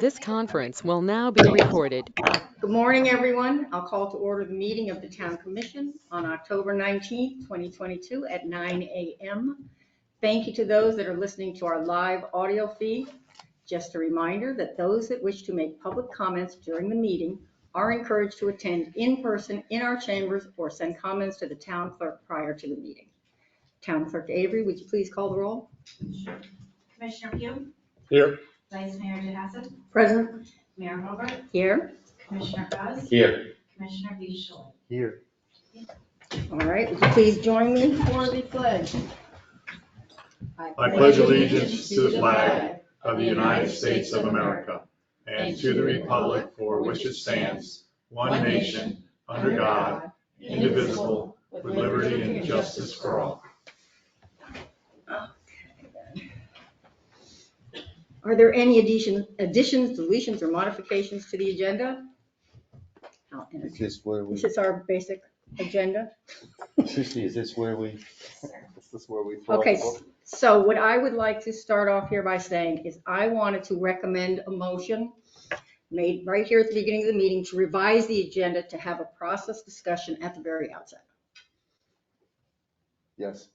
This conference will now be recorded. Good morning, everyone. I'll call to order the meeting of the Town Commission on October 19th, 2022 at 9 a.m. Thank you to those that are listening to our live audio feed. Just a reminder that those that wish to make public comments during the meeting are encouraged to attend in person in our chambers or send comments to the town clerk prior to the meeting. Town Clerk Avery, would you please call the roll? Sure. Commissioner Pugh? Here. Vice Mayor DeHassett? Present. Mayor Hobart? Here. Commissioner Buzz? Here. Commissioner Beasley? Here. All right, would you please join me for the pledge? I pledge allegiance to the flag of the United States of America and to the republic for which it stands, one nation, under God, indivisible, with liberty and justice for all. Are there any additions, deletions, or modifications to the agenda? Is this where we, This is our basic agenda. Susie, is this where we? Okay, so what I would like to start off here by saying is I wanted to recommend a motion made right here at the beginning of the meeting to revise the agenda to have a process discussion at the very outset. Yes.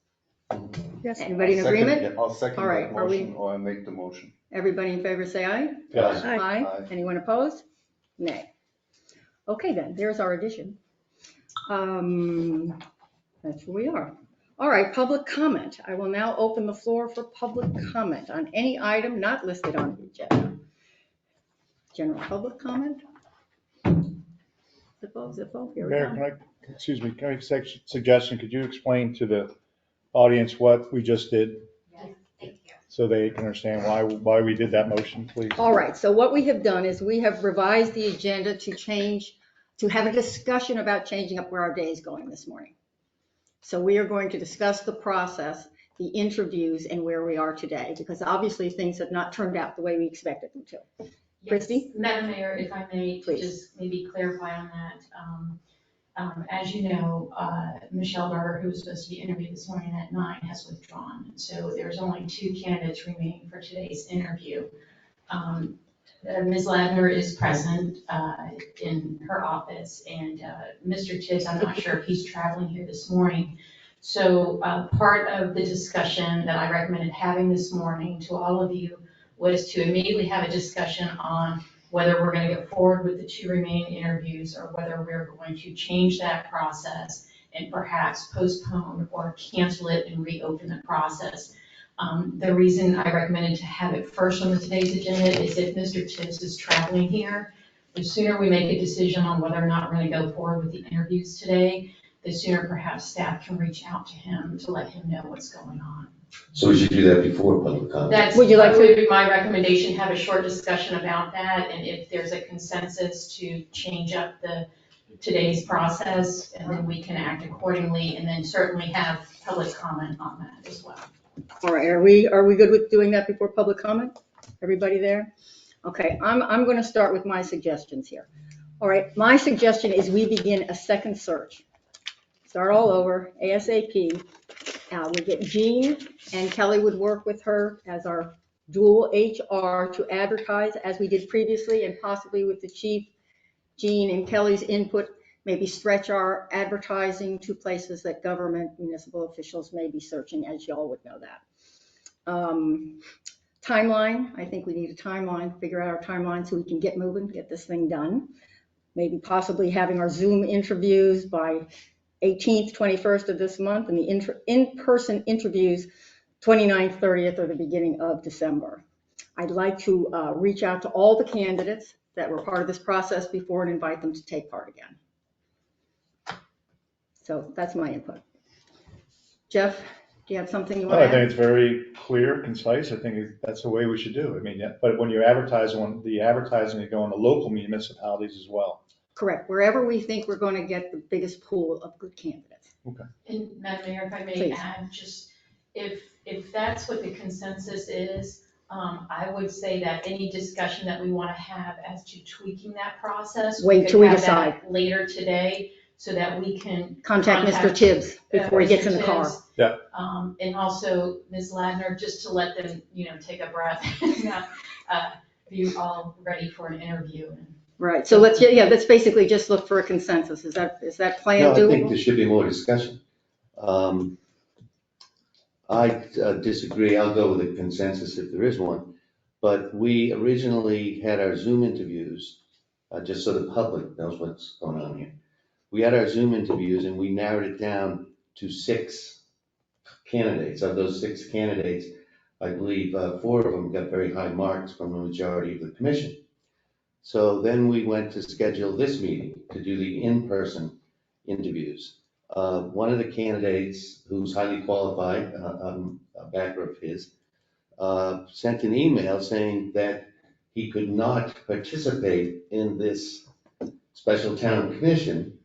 Yes. Anybody in agreement? I'll second All right, that are we- motion, or I make the motion. Everybody in favor say aye. Yes. Aye. Aye. Anyone opposed? Nay. Okay then, there's our addition. That's where we are. All right, public comment. I will now open the floor for public comment on any item not listed on the agenda. General public comment? Zippo, here we Mayor, go. can I make a suggestion? Could you explain to the audience what we just did Thank you. so they can understand why we did that motion, please? All right, so what we have done is we have revised the agenda to have a discussion about changing up where our day is going this morning. So we are going to discuss the process, the interviews, and where we are today, because obviously things have not turned out the way we expected them to. Christie? Yes, Madam Mayor, if I may, to Please. just maybe clarify on that. As you know, Michelle Berger, who was supposed to be interviewed this morning at 9, has withdrawn. So there's only 2 candidates remaining for today's interview. Ms. Ladner is present in her office, and Mr. Tibbs, I'm not sure if he's traveling here this morning. So part of the discussion that I recommended having this morning to all of you was to immediately have a discussion on whether we're going to go forward with the 2 remaining interviews or whether we're going to change that process and perhaps postpone or cancel it and reopen the process. The reason I recommended to have it first on today's agenda is if Mr. Tibbs is traveling here, the sooner we make a decision on whether or not we're going to go forward with the interviews today, the sooner perhaps staff can reach out to him to let him know what's going on. So we should do that before public comment? That's, Would you like to- would be my recommendation, have a short discussion about that, and if there's a consensus to change up today's process, and then we can act accordingly, and then certainly have public comment on that as well. All right, are we good with doing that before public comment? Everybody there? Okay, I'm going to start with my suggestions here. All right, my suggestion is we begin a second search. Start all over, ASAP. We get Jean, and Kelly would work with her as our dual HR to advertise as we did previously, and possibly with the chief, Jean and Kelly's input, maybe stretch our advertising to places that government municipal officials may be searching, as y'all would know that. Timeline, I think we need a timeline, figure out our timeline so we can get moving, get this thing done. Maybe possibly having our Zoom interviews by 18th, 21st of this month, and the in-person interviews 29th, 30th, or the beginning of December. I'd like to reach out to all the candidates that were part of this process before and invite them to take part again. So that's my input. Jeff, do you have something you want to I add? think it's very clear, concise. I think that's the way we should do it. I mean, but when you advertise, the advertising is going to local municipalities as well. Correct, wherever we think we're going to get the biggest pool of good candidates. And Madam Mayor, if I may Please. add, just if that's what the consensus is, I would say that any discussion that we want to have as to tweaking that process. Wait could till we have decide. that later today, so that we can. Contact Mr. Tibbs before he gets in the Mr. car. Tibbs, Yeah. And also Ms. Ladner, just to let them, take a breath. be all ready for an interview. Right, so let's basically just look for a consensus. Is that plan No, I think doable? there should be more discussion. I disagree. I'll go with a consensus if there is one. But we originally had our Zoom interviews, just so the public knows what's going on here. We had our Zoom interviews and we narrowed it down to 6 candidates. Of those 6 candidates, I believe 4 of them got very high marks from the majority of the commission. So then we went to schedule this meeting to do the in-person interviews. One of the candidates, who's highly qualified, a backer of his, sent an email saying that he could not participate in this special town commission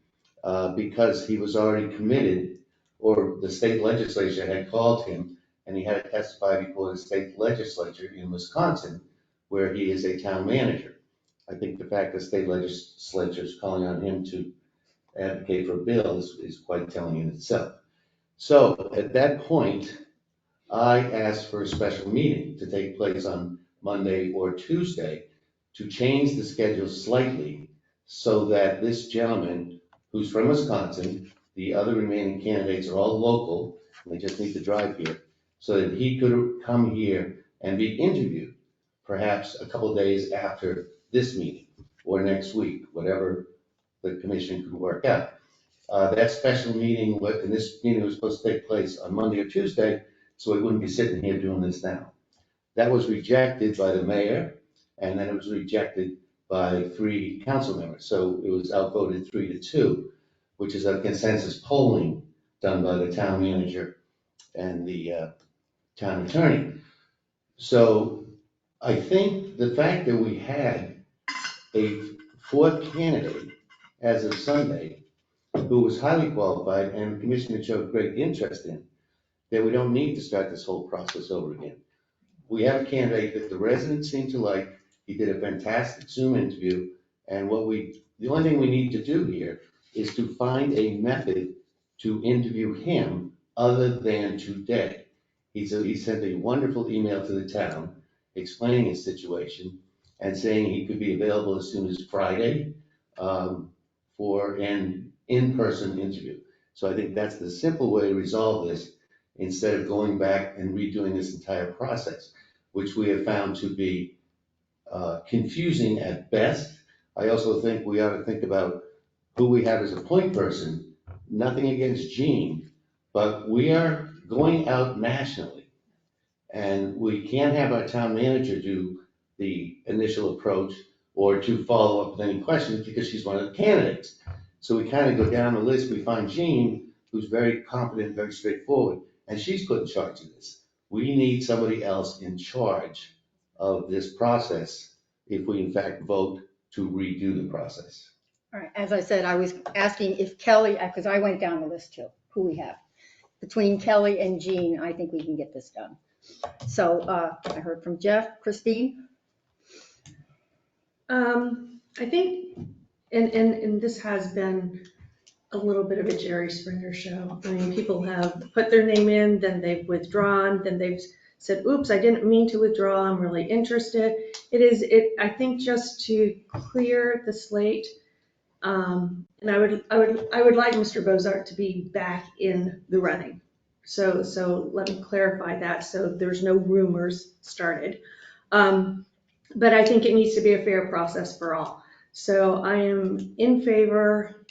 because he was already committed, or the state legislature had called him and he had to testify before the state legislature in Wisconsin, where he is a town manager. I think the fact that the state legislature is calling on him to advocate for a bill is quite telling in itself. So at that point, I asked for a special meeting to take place on Monday or Tuesday to change the schedule slightly so that this gentleman, who's from Wisconsin, the other remaining candidates are all local, and they just need to drive here, so that he could come here and be interviewed, perhaps a couple days after this meeting or next week, whatever the commission could work out. That special meeting, and this meeting was supposed to take place on Monday or Tuesday, so we wouldn't be sitting here doing this now. That was rejected by the mayor, and then it was rejected by 3 council members. So it was outvoted 3-2, which is a consensus polling done by the town manager and the town attorney. So I think the fact that we had a 4th candidate as of Sunday who was highly qualified and the commission had showed great interest in, that we don't need to start this whole process over again. We have a candidate that the residents seem to like. He did a fantastic Zoom interview, and the only thing we need to do here is to find a method to interview him other than today. He sent a wonderful email to the town explaining his situation and saying he could be available as soon as Friday for an in-person interview. So I think that's the simple way to resolve this, instead of going back and redoing this entire process, which we have found to be confusing at best. I also think we ought to think about who we have as a point person. Nothing against Gene, but we are going out nationally, and we can't have our town manager do the initial approach or to follow up with any questions because she's one of the candidates. So we kind of go down the list. We find Gene, who's very competent, very straightforward, and she's put in charge of this. We need somebody else in charge of this process if we in fact vote to redo the process. All right, as I said, I was asking if Kelly, because I went down the list too, who we have. Between Kelly and Jean, I think we can get this done. So I heard from Jeff. Christine? I think, and this has been a little bit of a Jerry Springer show. I mean, people have put their name in, then they've withdrawn, then they've said, oops, I didn't mean to withdraw, I'm really interested. I think just to clear the slate, and I would like Mr. Bozart to be back in the running. So let me clarify that, so there's no rumors started. But I think it needs to be a fair process for all. So I am in favor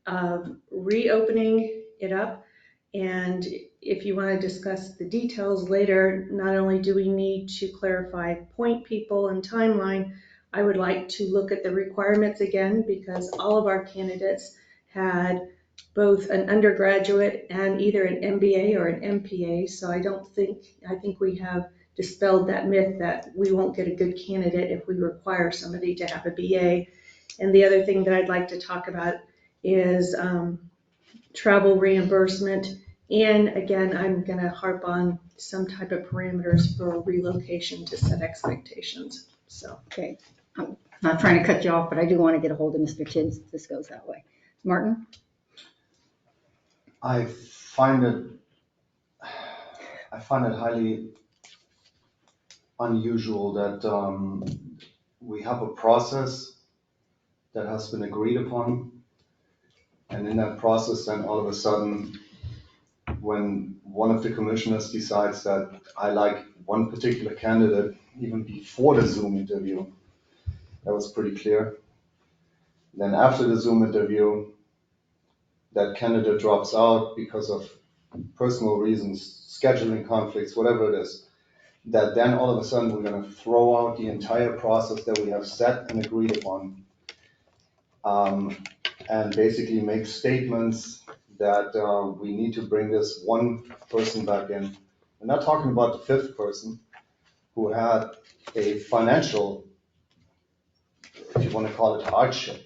of reopening it up. And if you want to discuss the details later, not only do we need to clarify point people and timeline, I would like to look at the requirements again, because all of our candidates had both an undergraduate and either an MBA or an MPA. So I think we have dispelled that myth that we won't get a good candidate if we require somebody to have a BA. And the other thing that I'd like to talk about is travel reimbursement. And again, I'm going to harp on some type of parameters for relocation to set expectations. So, Okay, I'm not trying to cut you off, but I do want to get a hold of Mr. Tibbs if this goes that way. Martin? I find it highly unusual that we have a process that has been agreed upon. And in that process, then all of a sudden, when one of the commissioners decides that I like one particular candidate, even before the Zoom interview, that was pretty clear. Then after the Zoom interview, that candidate drops out because of personal reasons, scheduling conflicts, whatever it is, that then all of a sudden we're gonna throw out the entire process that we have set and agreed upon. And basically make statements that we need to bring this one person back in. We're not talking about the fifth person who had a financial, if you wanna call it hardship,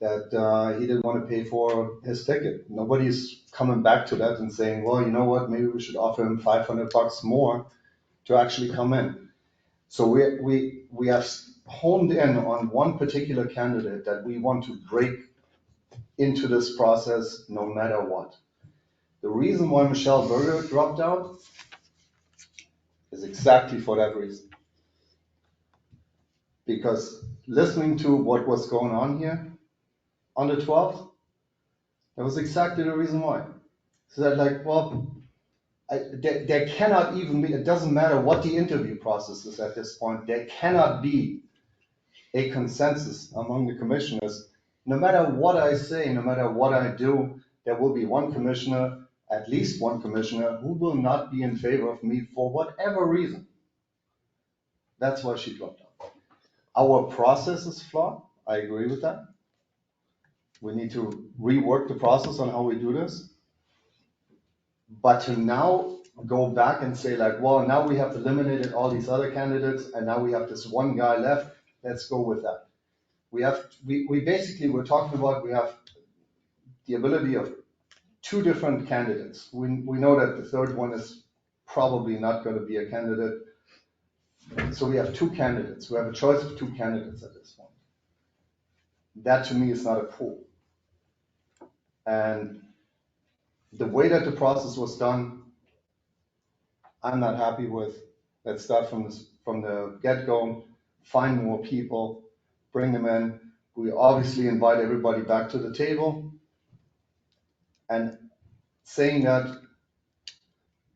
that he didn't want to pay for his ticket. Nobody's coming back to that and saying, well, you know what, maybe we should offer him $500 more to actually come in. So we have honed in on one particular candidate that we want to break into this process no matter what. The reason why Michelle Berger dropped out is exactly for that reason. Because listening to what was going on here, on the 12th, that was exactly the reason why. So that like, well, there cannot even be, it doesn't matter what the interview process is at this point, there cannot be a consensus among the commissioners. No matter what I say, no matter what I do, there will be one commissioner, at least one commissioner, who will not be in favor of me for whatever reason. That's why she dropped out. Our process is flawed, I agree with that. We need to rework the process on how we do this. But to now go back and say like, well, now we have eliminated all these other candidates and now we have this one guy left, let's go with that. We basically, we're talking about, we have the ability of two different candidates. We know that the third one is probably not going to be a candidate. So we have two candidates. We have a choice of two candidates at this point. That to me is not a pool. And the way that the process was done, I'm not happy with. Let's start from the get-go, find more people, bring them in. We obviously invite everybody back to the table. And saying that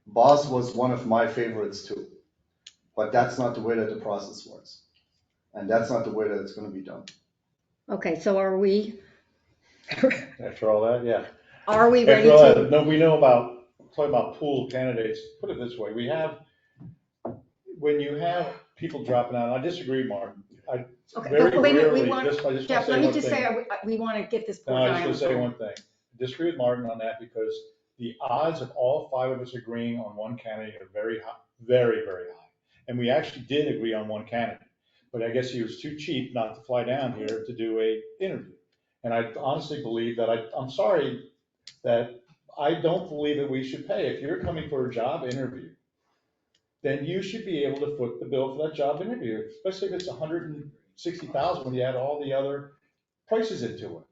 Boz was one of my favorites too, but that's not the way that the process works. And that's not the way that it's going to be done. Okay, so are we, After all that, yeah. are we ready After all to? that, no, we know about, talking about pool candidates, put it this way, we have, when you have people dropping out, I disagree, Mark. Okay, Very but wait a minute, we rarely, want, I just wanna Jeff, say let me one just thing. say, we want to get this No, poor I guy just on want the to say phone. one thing. I disagree with Martin on that because the odds of all five of us agreeing on one candidate are very high, very, very high. And we actually did agree on one candidate, but I guess he was too cheap not to fly down here to do a interview. And I honestly believe that I'm sorry that I don't believe that we should pay. If you're coming for a job interview, then you should be able to foot the bill for that job interview, especially if it's $160,000 when you add all the other prices into it.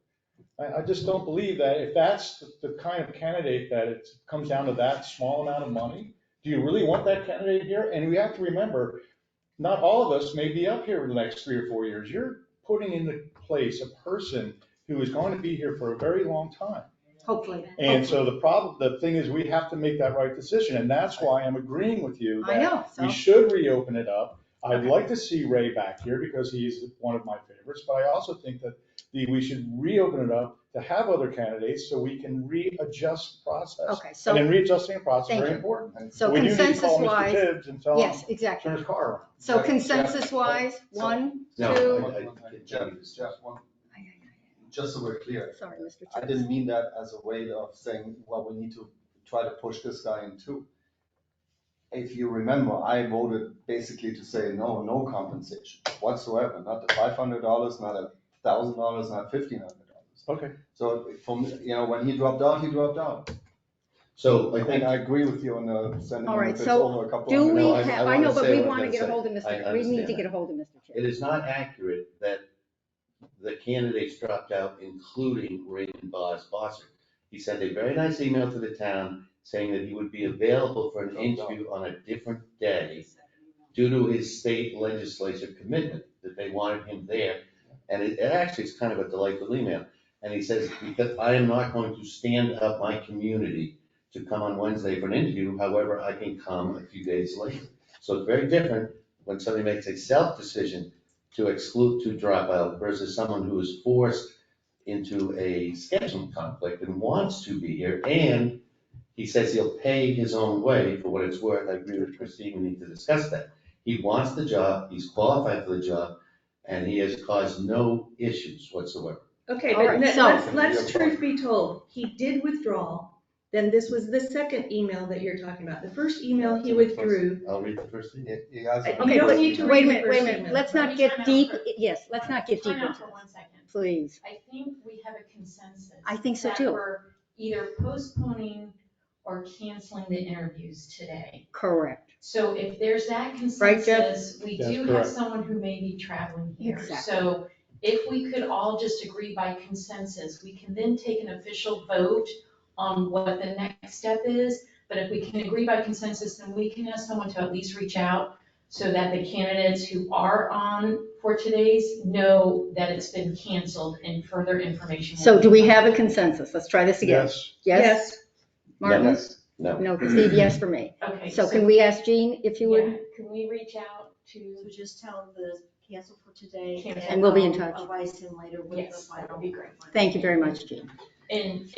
I just don't believe that if that's the kind of candidate that it comes down to that small amount of money, do you really want that candidate here? And we have to remember, not all of us may be up here in the next 3 or 4 years. You're putting into place a person who is going to be here for a very long time. Hopefully. And so the thing is, we have to make that right decision, and that's why I'm agreeing with you I know, that so. we should reopen it up. I'd like to see Ray back here because he's one of my favorites, but I also think that we should reopen it up to have other candidates so we can readjust the process. Okay, And so, then readjusting the process is thank very you. important. And So we do need to call Mr. consensus-wise- Tibbs and tell him yes, to exactly. turn his car around. So Jeff, consensus-wise, so- one, No, two. Jeff, just so we're clear, Sorry, Mr. I Tibbs. didn't mean that as a way of saying, well, we need to try to push this guy in too. If you remember, I voted basically to say no compensation whatsoever, not the $500, not $1,000, not $1,500. Okay. So from, when he dropped out, he dropped out. So I And think, I agree with you on the sending All him right, if it's so over a couple Do of we minutes. I have, I wanna know, but say we what I'm want to gonna get a say. hold of I Mr., we need to understand get a hold of Mr. it Tibbs. is not accurate that the candidates dropped out, including Raymond Bosser. He sent a very nice email to the town saying that he would be available for an interview on a different day due to his state legislature commitment. that they wanted him there. And it actually is kind of a delightful email. And he says, because I am not going to stand up my community to come on Wednesday for an interview, however, I can come a few days later. So it's very different when somebody makes a self-decision to exclude, to drop out, versus someone who is forced into a scheduling conflict and wants to be here. And he says he'll pay his own way for what it's worth. I agree with Christine, we need to discuss that. He wants the job, he's qualified for the job, and he has caused no issues whatsoever. Okay, All but right, so- let's truth be told, he did withdraw. Then this was the second email that you're talking about. The first email he withdrew. I'll read the first thing. He has. You Okay, don't but need to wait a read the minute, wait a first minute, email. let's Let not me get time out deep, for- yes, let's not get deep Time out into for this, 1 second. please. I think we have a consensus. I think so that too. we're either postponing or canceling the interviews today. Correct. So if there's that Right, Jeff? consensus, we That's do have correct. someone who may be traveling here. Exactly. So if we could all just agree by consensus, we can then take an official vote on what the next step is. But if we can agree by consensus, then we can ask someone to at least reach out so that the candidates who are on for today's know that it's been canceled and further information. will So be do we have a provided. consensus? Let's try this again. Yes. Yes? Martin? Yes. No. No, Steve, yes for me. Okay. So can we ask Jean if you would? Yeah, can we reach out to? So just tell them to cancel for today. Cancel. And we'll be in I'll touch. advise him later with the Yes, that final. would be great. Thank you very much, Jean. And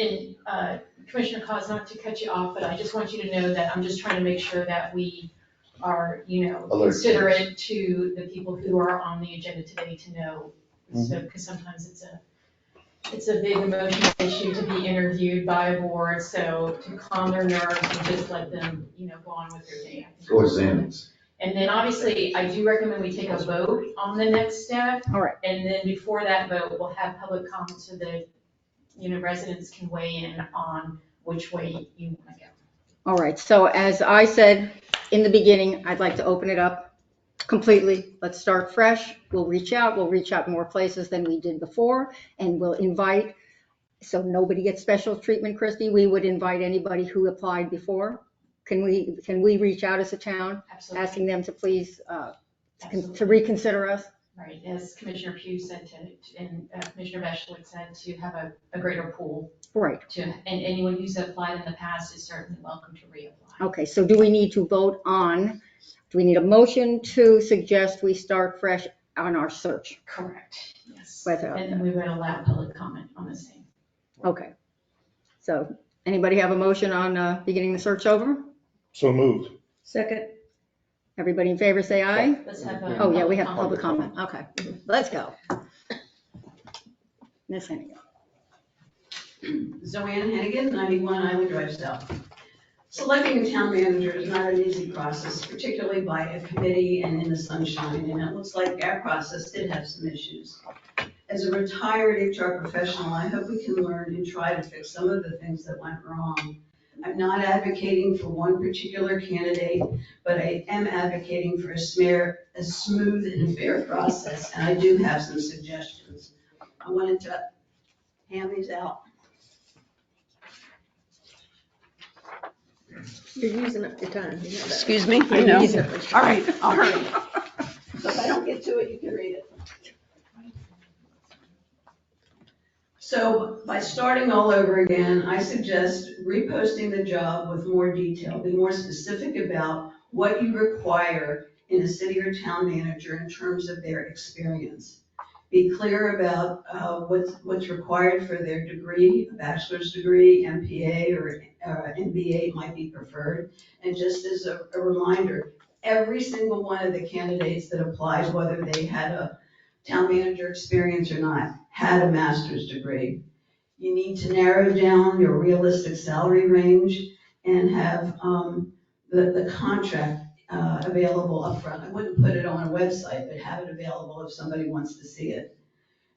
Commissioner Cos, not to cut you off, but I just want you to know that I'm just trying to make sure that we are, Alert. considerate to the people who are on the agenda today to know. So, because sometimes it's a big emotional issue to be interviewed by a board, so to calm their nerves and just let them, go on with their day. I think Or that's important. Zooms. And then obviously, I do recommend we take a vote on the next step. All right. And then before that vote, we'll have public comment so that, residents can weigh in on which way you want to go. All right, so as I said in the beginning, I'd like to open it up completely. Let's start fresh. We'll reach out more places than we did before, and we'll invite, so nobody gets special treatment, Christie, we would invite anybody who applied before. Can we reach out as a town, Absolutely. asking them to please, to Absolutely. reconsider us? Right, as Commissioner Pugh said and Commissioner Veshlik said, to have a greater pool Right, and anyone who's applied in the past is certainly welcome to reapply. okay, so do we need to vote on, do we need a motion to suggest we start fresh on our search? Correct, yes. With, And then we would allow public comment on the same. Okay, so anybody have a motion on beginning the search over? So moved. Second, Everybody in favor, say aye. Let's have a. Oh, yeah, we have public comment, okay, let's go. Ms. Hennigan. Zoanne Hennigan, 91 Island Drive South. Selecting a town manager is not an easy process, particularly by a committee and in the sunshine, and it looks like our process did have some issues. As a retired HR professional, I hope we can learn and try to fix some of the things that went wrong. I'm not advocating for one particular candidate, but I am advocating for a smooth and fair process, and I do have some suggestions. I wanted to hand these out. you're using up your time. You know that. Excuse me? You're I know. using up your time. All right, I'll hurry. So if I don't get to it, you can read it. So by starting all over again, I suggest reposting the job with more detail. Be more specific about what you require in a city or town manager in terms of their experience. Be clear about what's required for their degree, a bachelor's degree, MPA, or MBA might be preferred. And just as a reminder, every single one of the candidates that applied, whether they had a town manager experience or not, had a master's degree. You need to narrow down your realistic salary range and have the contract available upfront. I wouldn't put it on a website, but have it available if somebody wants to see it.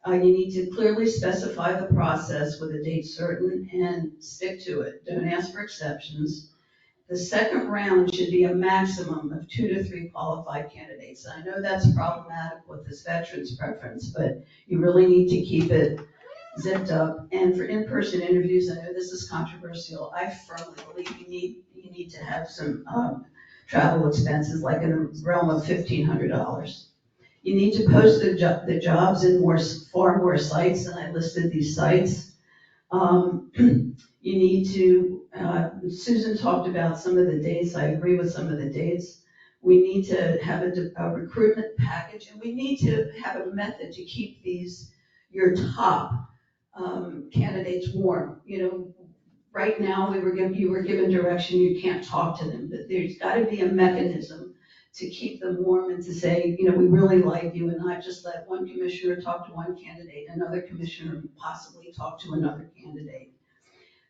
You need to clearly specify the process with a date certain and stick to it. Don't ask for exceptions. The second round should be a maximum of 2 to 3 qualified candidates. I know that's problematic with this veterans preference, but you really need to keep it zipped up. And for in-person interviews, I know this is controversial. I firmly believe you need to have some travel expenses, like in the realm of $1,500. You need to post the jobs in far more sites, and I listed these sites. You need to, Susan talked about some of the dates, I agree with some of the dates. We need to have a recruitment package, and we need to have a method to keep your top candidates warm. You know, right now, you were given direction, you can't talk to them, but there's gotta be a mechanism to keep them warm and to say, you know, we really like you, and not just let one commissioner talk to one candidate, another commissioner possibly talk to another candidate.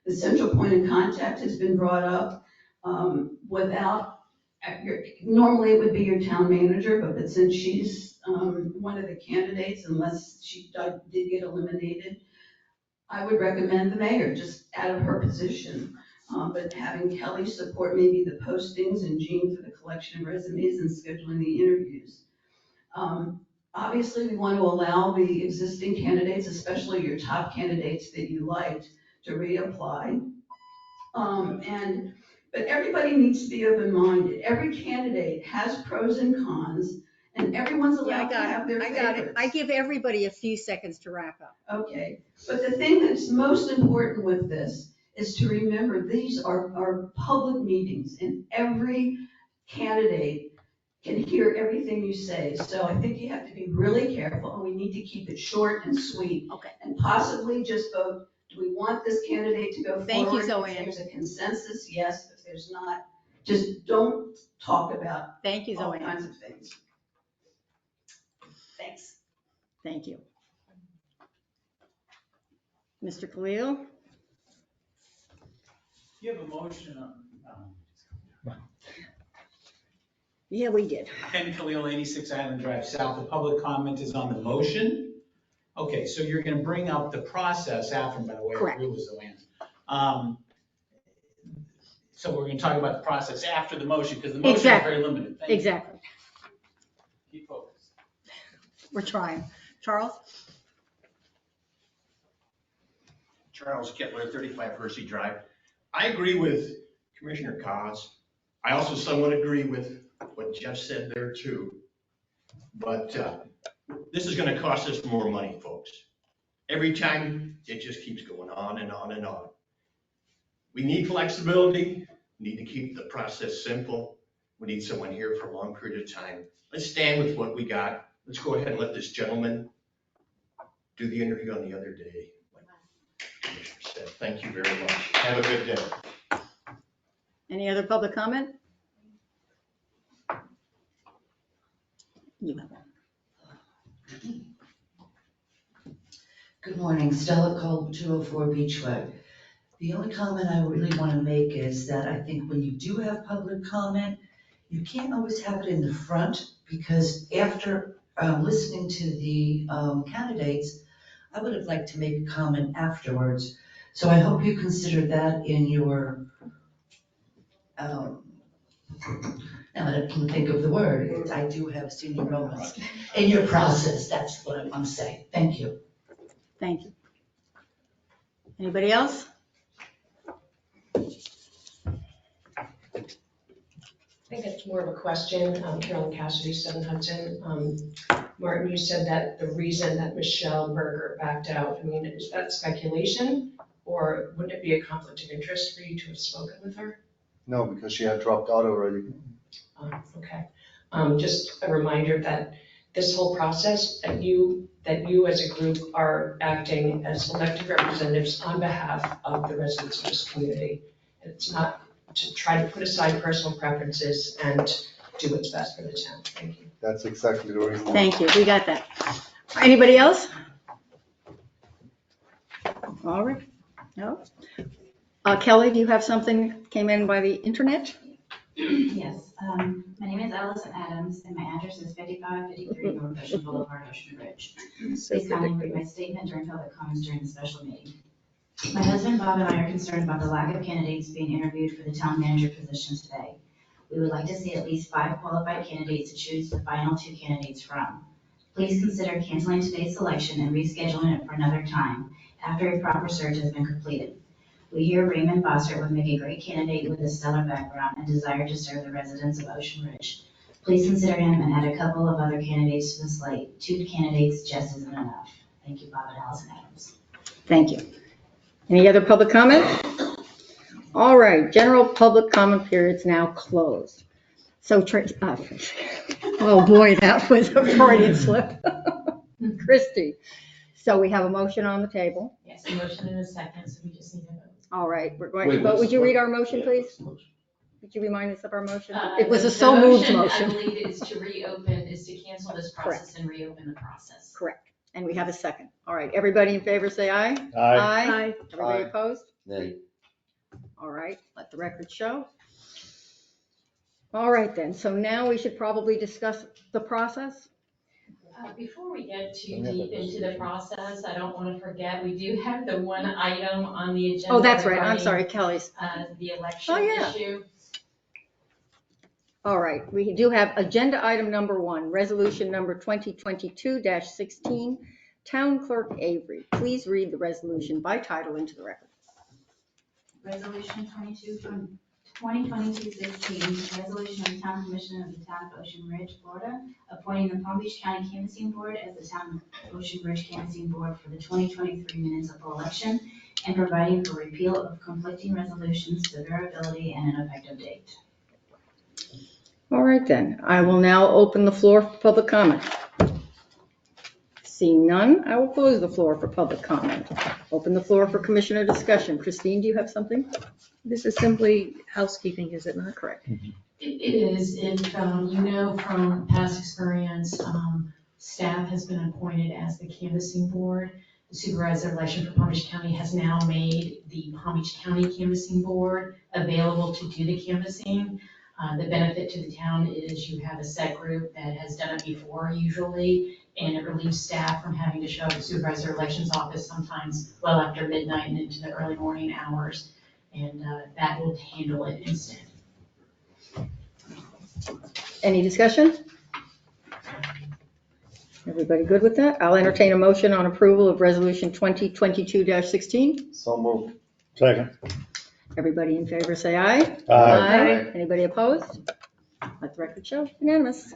The central point of contact has been brought up, normally it would be your town manager, but since she's one of the candidates, unless she did get eliminated, I would recommend the mayor, just out of her position. But having Kelly support maybe the postings and Jean for the collection of resumes and scheduling the interviews. Obviously, we want to allow the existing candidates, especially your top candidates that you liked, to reapply. But everybody needs to be open-minded. Every candidate has pros and cons, and everyone's Yeah, allowed to have their I got it. favorites. I give everybody a few seconds to wrap up. Okay, but the thing that's most important with this is to remember these are public meetings, and every candidate can hear everything you say. So I think you have to be really careful, and we need to keep it short and sweet. Okay. And possibly just vote, do we want this candidate to go forward? Thank you, Zoanne. If there's a consensus, yes. If there's not, just don't talk about Thank you, all Zoanne. kinds of things. Thanks. Thank you. Mr. Khalil? You have a motion on, Yeah, we did. Ken Khalil, 86 Island Drive South. The public comment is on the motion. Okay, so you're going to bring up the process after, by the way. Correct. I agree with Zoanne. So we're going to talk about the process after the motion, because the motion is Exactly. very limited. Thank you. Exactly. Keep focused. We're trying. Charles? Charles Kettler, 35 Hershey Drive. I agree with Commissioner Cos. I also somewhat agree with what Jeff said there too. But this is going to cost us more money, folks. Every time it just keeps going on and on and on. We need flexibility. We need to keep the process simple. We need someone here for a long period of time. Let's stand with what we got. Let's go ahead and let this gentleman do the interview on the other day. Like the Commissioner said. Thank you very much. Have a good day. Any other public comment? You have one. Good morning, Stella Kolb, 204 Beachway. The only comment I really want to make is that I think when you do have public comment, you can't always have it in the front, because after listening to the candidates, I would have liked to make a comment afterwards. So I hope you consider that in your, now that I can think of the word, I do have senior moments, in your process, that's what I want to say. Thank you. Thank you. Anybody else? I think it's more of a question. Carolyn Cassidy, 7 Hudson. Martin, you said that the reason that Michelle Berger backed out, I mean, is that speculation? Or wouldn't it be a conflict of interest for you to have spoken with her? No, because she had dropped out already. Okay. Just a reminder that this whole process, that you as a group are acting as elected representatives on behalf of the residents of this community. It's not to try to put aside personal preferences and do what's best for the town. Thank you. That's exactly the reason. Thank you. We got that. Anybody else? All right. No? Kelly, do you have something that came in by the internet? Yes, my name is Allison Adams, and my address is 5553 North Ocean Boulevard, Ocean Ridge. Please kindly read my statement during public comments during the special meeting. My husband Bob and I are concerned about the lack of candidates being interviewed for the town manager position today. We would like to see at least 5 qualified candidates to choose the final 2 candidates from. Please consider canceling today's selection and rescheduling it for another time after a proper search has been completed. We hear Raymond Bossert would make a great candidate with a stellar background and desire to serve the residents of Ocean Ridge. Please consider him and add a couple of other candidates to the slate. 2 candidates just isn't enough. Thank you, Bob and Allison Adams. Thank you. Any other public comment? All right, general public comment period's now closed. So, oh boy, that was a Freudian slip. Christie, so we have a motion on the table. Yes, a motion and a second, so we just need to vote. All right, we're going to Wait, vote. what's- Would you read our motion, Yeah, please? what's the motion? Would you remind us of our motion? Uh, It was the- a so moved I motion. believe is to reopen, is to cancel this process and reopen the process. Correct. And we have a second. All right, everybody in favor say aye. Aye. Everybody Aye. opposed? Nay. All right, let the record show. All right then, so now we should probably discuss the process. Before we get too deep into the process, I don't want to forget, we do have the one item on the agenda. Oh, that's right. I'm regarding, sorry, Kelly's. The election Oh, yeah. issue. All right, we do have agenda item number 1, resolution number 2022-16, Town Clerk Avery. Please read the resolution by title into the record. Resolution 2022-16, resolution of the Town Commission of the Town of Ocean Ridge, Florida, appointing the Palm Beach County Canvassing Board as the Town of Ocean Ridge Canvassing Board for the 2023 municipal election, and providing for repeal of conflicting resolutions, severability, and an effective date. All right then, I will now open the floor for public comment. Seeing none, I will close the floor for public comment. Open the floor for commissioner discussion. Christine, do you have something? This is simply housekeeping, is it not? Correct. It is, if you know from past experience, staff has been appointed as the canvassing board. The supervisor election for Palm Beach County has now made the Palm Beach County Canvassing Board available to do the canvassing. The benefit to the town is you have a set group that has done it before usually, and it relieves staff from having to show up at the supervisor elections office sometimes well after midnight and into the early morning hours. And that will handle it instead. Any discussion? Everybody good with that? I'll entertain a motion on approval of resolution 2022-16. So moved. Second. Everybody in favor say aye. Aye. Anybody opposed? Let the record show, unanimous.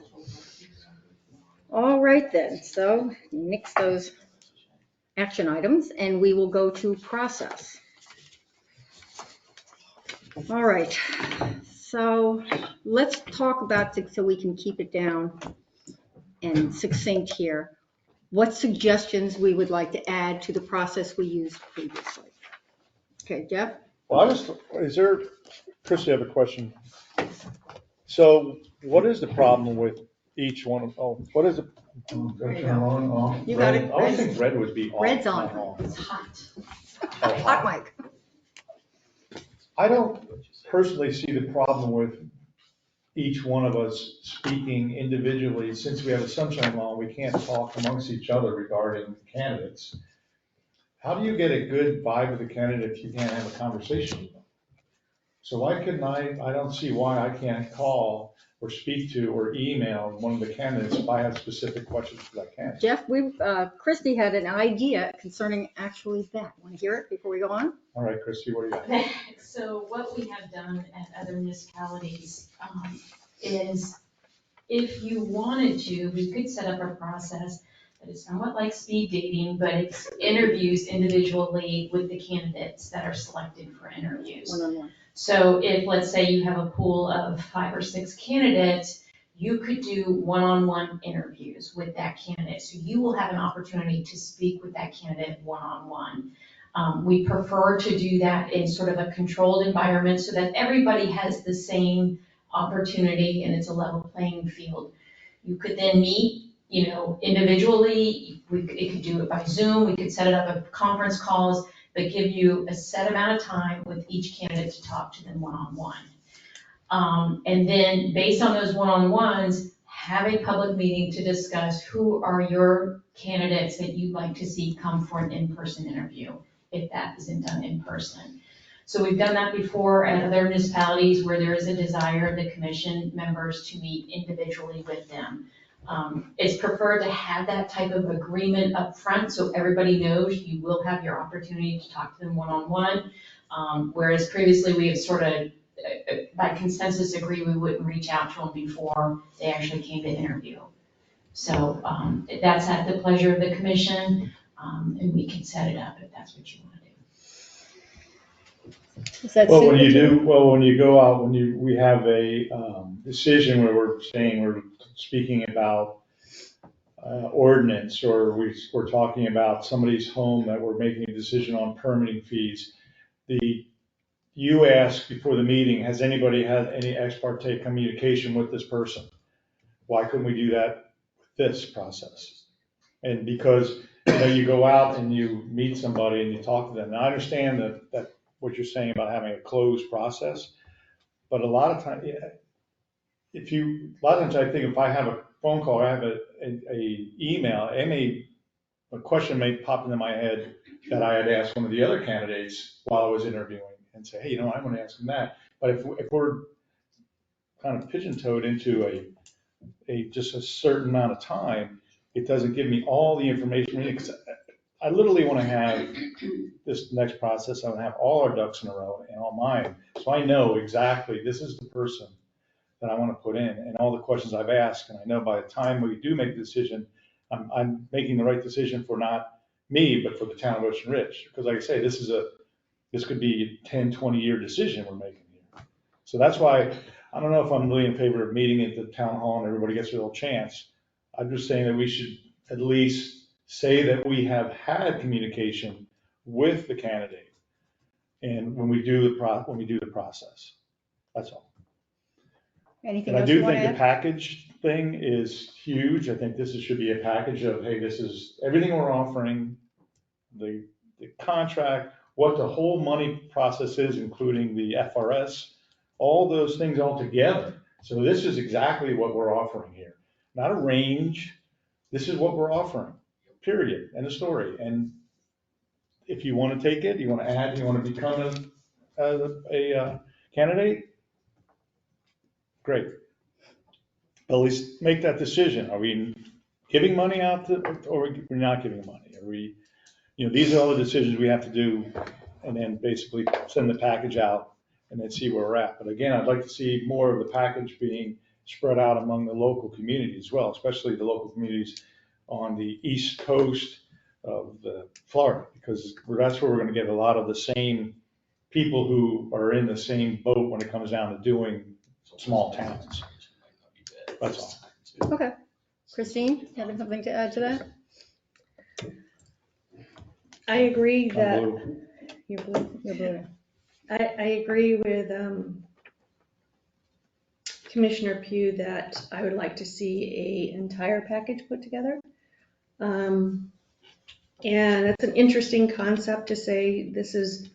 All right then, so nix those action items and we will go to process. All right, so let's talk about, so we can keep it down and succinct here, what suggestions we would like to add to the process we used previously. Okay, Jeff? Well, Christie, I have a question. So what is the problem with each one of, what is it? You got it. I would think red would be off. Red's on. not off. It's hot. Oh, Hot mic. I don't personally see the problem with each one of us speaking individually. Since we have a sunshine law, we can't talk amongst each other regarding candidates. How do you get a good vibe of the candidate if you can't have a conversation with them? So why couldn't I don't see why I can't call or speak to or email one of the candidates if I have specific questions for that candidate. Jeff, Christie had an idea concerning actually that. Want to hear it before we go on? All right, Christie, what do you got? So what we have done at other municipalities is if you wanted to, we could set up a process that is somewhat like speed dating, but it's interviews individually with the candidates that are selected for interviews. One-on-one. So if, let's say you have a pool of 5 or 6 candidates, you could do one-on-one interviews with that candidate. So you will have an opportunity to speak with that candidate one-on-one. We prefer to do that in sort of a controlled environment so that everybody has the same opportunity and it's a level playing field. You could then meet, individually. It could do it by Zoom. We could set it up at conference calls that give you a set amount of time with each candidate to talk to them one-on-one. And then based on those one-on-ones, have a public meeting to discuss who are your candidates that you'd like to see come for an in-person interview, if that isn't done in person. So we've done that before at other municipalities where there is a desire of the commission members to meet individually with them. It's preferred to have that type of agreement up front so everybody knows you will have your opportunity to talk to them one-on-one. Whereas previously we have sort of by consensus agree we wouldn't reach out to them before they actually came to interview. So that's at the pleasure of the commission, and we can set it up if that's what you want to do. Is that Well, when simple you to do, well, when you go out, we have a decision where we're saying we're speaking about ordinance, or we're talking about somebody's home that we're making a decision on permitting fees. You ask before the meeting, has anybody had any ex parte communication with this person? Why couldn't we do that with this process? And because, you go out and you meet somebody and you talk to them. And I understand that what you're saying about having a closed process, but a lot of times, I think if I have a phone call, or I have a email, a question may pop into my head that I had asked one of the other candidates while I was interviewing, and say, hey, I want to ask them that. But if we're kind of pigeon-toed into just a certain amount of time, it doesn't give me all the information. Because I literally want to have this next process, I want to have all our ducks in a row and all mine. So I know exactly this is the person that I want to put in and all the questions I've asked. And I know by the time we do make the decision, I'm making the right decision for not me, but for the town of Ocean Ridge. Because like I say, this could be a 10, 20-year decision we're making here. So that's why I don't know if I'm really in favor of meeting at the town hall and everybody gets a little chance. I'm just saying that we should at least say that we have had communication with the candidate, and when we do the process, that's all. Anything And I else you do want think to the add? package thing is huge. I think this should be a package of, hey, this is everything we're offering, the contract, what the whole money process is, including the FRS, all those things all together. So this is exactly what we're offering here. Not a range. This is what we're offering, period, end of story. And if you want to take it, you want to add, you want to become a candidate, great. At least make that decision. Are we giving money out or are we not giving money? Are we, these are all the decisions we have to do, and then basically send the package out and then see where we're at. But again, I'd like to see more of the package being spread out among the local community as well, especially the local communities on the east coast of Florida, because that's where we're going to get a lot of the same people who are in the same boat when it comes down to doing small towns. That's all. Okay. Christine, you have something to add to that? I agree that, I'm blue. You're blue. You're blue. I agree with Commissioner Pugh that I would like to see an entire package put together. And it's an interesting concept to say this is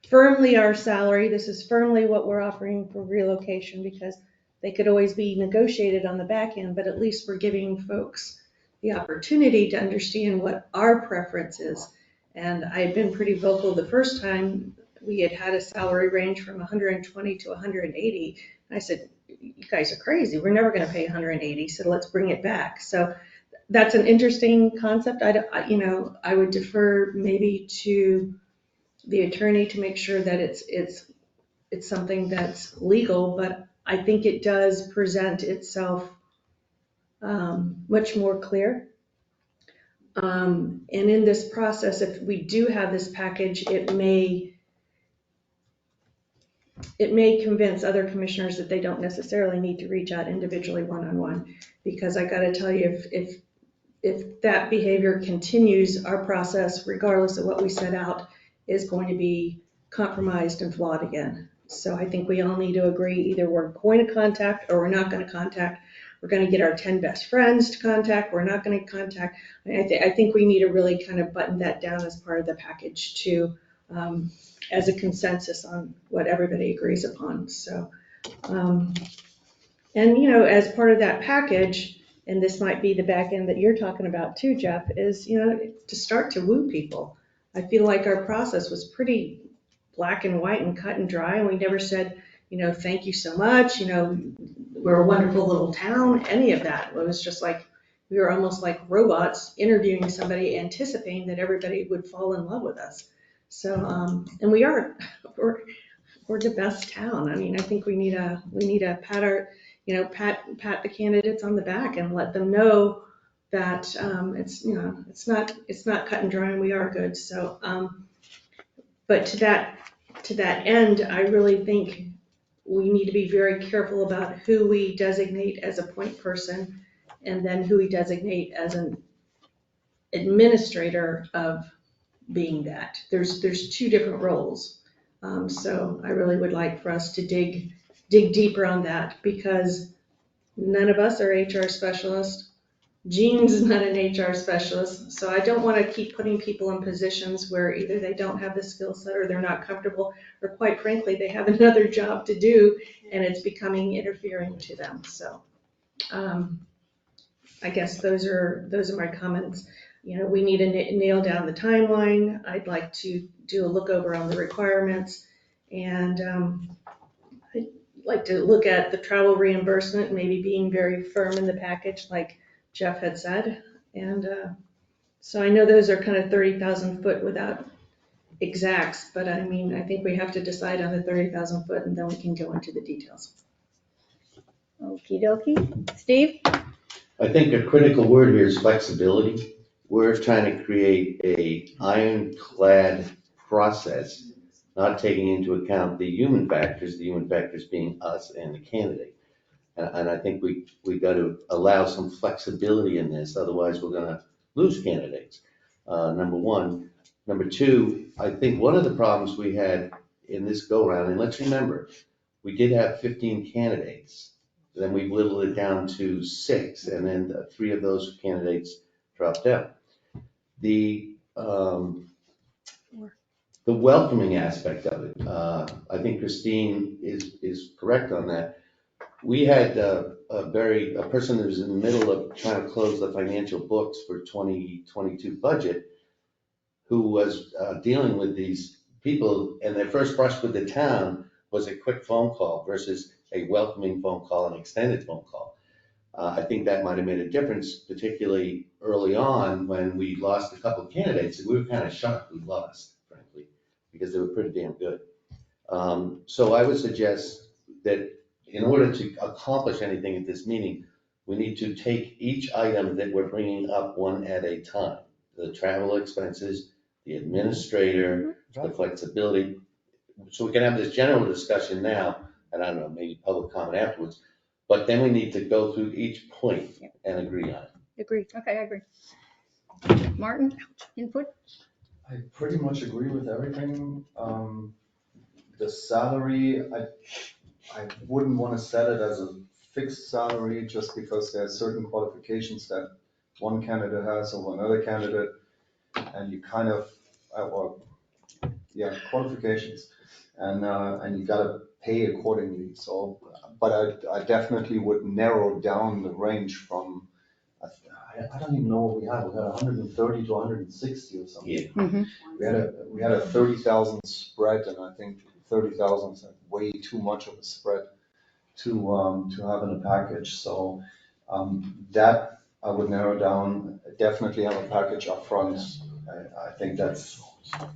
firmly our salary, this is firmly what we're offering for relocation, because they could always be negotiated on the back end, but at least we're giving folks the opportunity to understand what our preference is. And I've been pretty vocal the first time we had a salary range from 120 to 180. I said, you guys are crazy. We're never going to pay 180, so let's bring it back. So that's an interesting concept. I would defer maybe to the attorney to make sure that it's something that's legal, but I think it does present itself much more clear. And in this process, if we do have this package, it may convince other commissioners that they don't necessarily need to reach out individually one-on-one, because I got to tell you, if that behavior continues, our process, regardless of what we set out, is going to be compromised and flawed again. So I think we all need to agree, either we're going to contact or we're not going to contact. We're going to get our 10 best friends to contact. We're not going to contact. I think we need to really kind of button that down as part of the package too, as a consensus on what everybody agrees upon. So, and as part of that package, and this might be the back end that you're talking about too, Jeff, is, to start to woo people. I feel like our process was pretty black and white and cut and dry, and we never said, thank you so much, we're a wonderful little town, any of that. It was just like, we were almost like robots interviewing somebody, anticipating that everybody would fall in love with us. So, and we're we're the best town. I mean, I think we need a pat the candidates on the back and let them know that, it's not cut and dry and we are good. So, but to that end, I really think we need to be very careful about who we designate as a point person and then who we designate as an administrator of being that. There's two different roles. So I really would like for us to dig deeper on that because none of us are HR specialists. Jean's not an HR specialist, so I don't want to keep putting people in positions where either they don't have the skill set or they're not comfortable, or quite frankly, they have another job to do and it's becoming interfering to them. So I guess those are my comments. We need to nail down the timeline. I'd like to do a look over on the requirements, and I'd like to look at the travel reimbursement, maybe being very firm in the package like Jeff had said. And so I know those are kind of 30,000 foot without exacts, but I mean, I think we have to decide on the 30,000 foot and then we can go into the details. Okie dokie. Steve? I think a critical word here is flexibility. We're trying to create a ironclad process, not taking into account the human factors being us and the candidate. And I think we got to allow some flexibility in this, otherwise we're gonna lose candidates, number one. Number two, I think one of the problems we had in this go-round, and let's remember, we did have 15 candidates. Then we whittled it down to 6, and then 3 of those candidates dropped out. The welcoming aspect of it, I think Christine is correct on that. We had a person who was in the middle of trying to close the financial books for 2022 budget, who was dealing with these people, and their first brush with the town was a quick phone call versus a welcoming phone call, an extended phone call. I think that might have made a difference, particularly early on when we lost a couple of candidates, and we were kind of shocked we lost, frankly, because they were pretty damn good. So I would suggest that in order to accomplish anything at this meeting, we need to take each item that we're bringing up one at a time. The travel expenses, the administrator, the flexibility. So we can have this general discussion now, and I don't know, maybe public comment afterwards, but then we need to go through each point and agree on it. Agree. Okay, I agree. Martin, input? I pretty much agree with everything. The salary, I wouldn't want to set it as a fixed salary just because there are certain qualifications that one candidate has over another candidate, and you kind of, qualifications, and you gotta pay accordingly. So, but I definitely would narrow down the range from, I don't even know what we had. We had 130 to 160 or something. Yeah. Mm-hmm. We had a 30,000 spread, and I think 30,000 is way too much of a spread to have in a package. So that I would narrow down. Definitely have a package up front. I think that's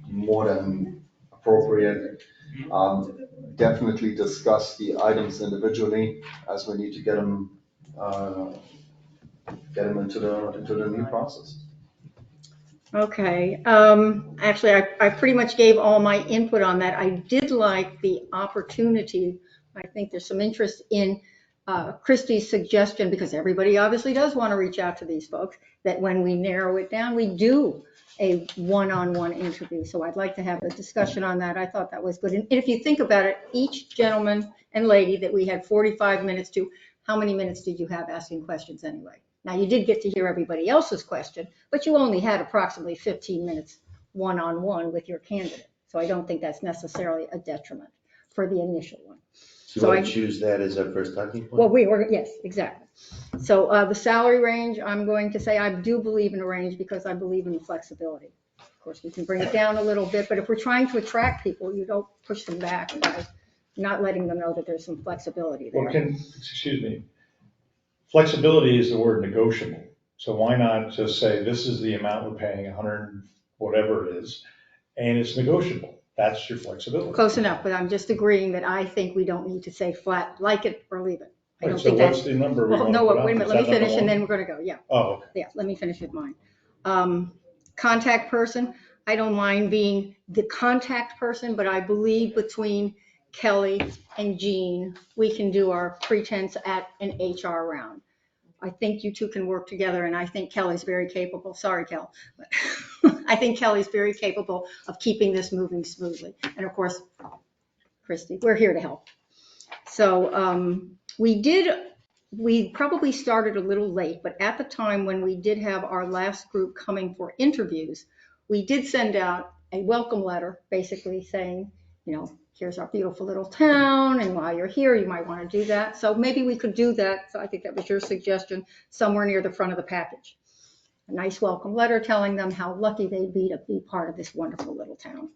more than appropriate. Definitely discuss the items individually as we need to get them into the new process. Okay, actually, I pretty much gave all my input on that. I did like the opportunity. I think there's some interest in Christie's suggestion, because everybody obviously does want to reach out to these folks, that when we narrow it down, we do a one-on-one interview. So I'd like to have a discussion on that. I thought that was good. And if you think about it, each gentleman and lady that we had 45 minutes to, how many minutes did you have asking questions anyway? Now, you did get to hear everybody else's question, but you only had approximately 15 minutes one-on-one with your candidate. So I don't think that's necessarily a detriment for the initial one. So you want to choose that as our first talking point? Well, yes, exactly. So the salary range, I'm going to say I do believe in a range because I believe in the flexibility. Of course, we can bring it down a little bit, but if we're trying to attract people, you don't push them back by not letting them know that there's some flexibility there. Well, excuse me, flexibility is the word negotiable. So why not just say, this is the amount we're paying, 100, whatever it is, and it's negotiable. That's your flexibility. Close enough, but I'm just agreeing that I think we don't need to say flat, like it or leave it. I don't Right, so think what's that's, the number we well, want to no, put on? wait a minute, Is let me that number finish and then one? we're gonna go, yeah. Oh, okay. Yeah, let me finish with mine. Contact person, I don't mind being the contact person, but I believe between Kelly and Jean, we can do our pretense at an HR round. I think you two can work together, and I think Kelly's very capable. Sorry, Kel. But I think Kelly's very capable of keeping this moving smoothly. And of course, Christy, we're here to help. So we probably started a little late, but at the time when we did have our last group coming for interviews, we did send out a welcome letter, basically saying, you know, here's our beautiful little town, and while you're here, you might want to do that. So maybe we could do that. So I think that was your suggestion, somewhere near the front of the package. A nice welcome letter telling them how lucky they'd be to be part of this wonderful little town.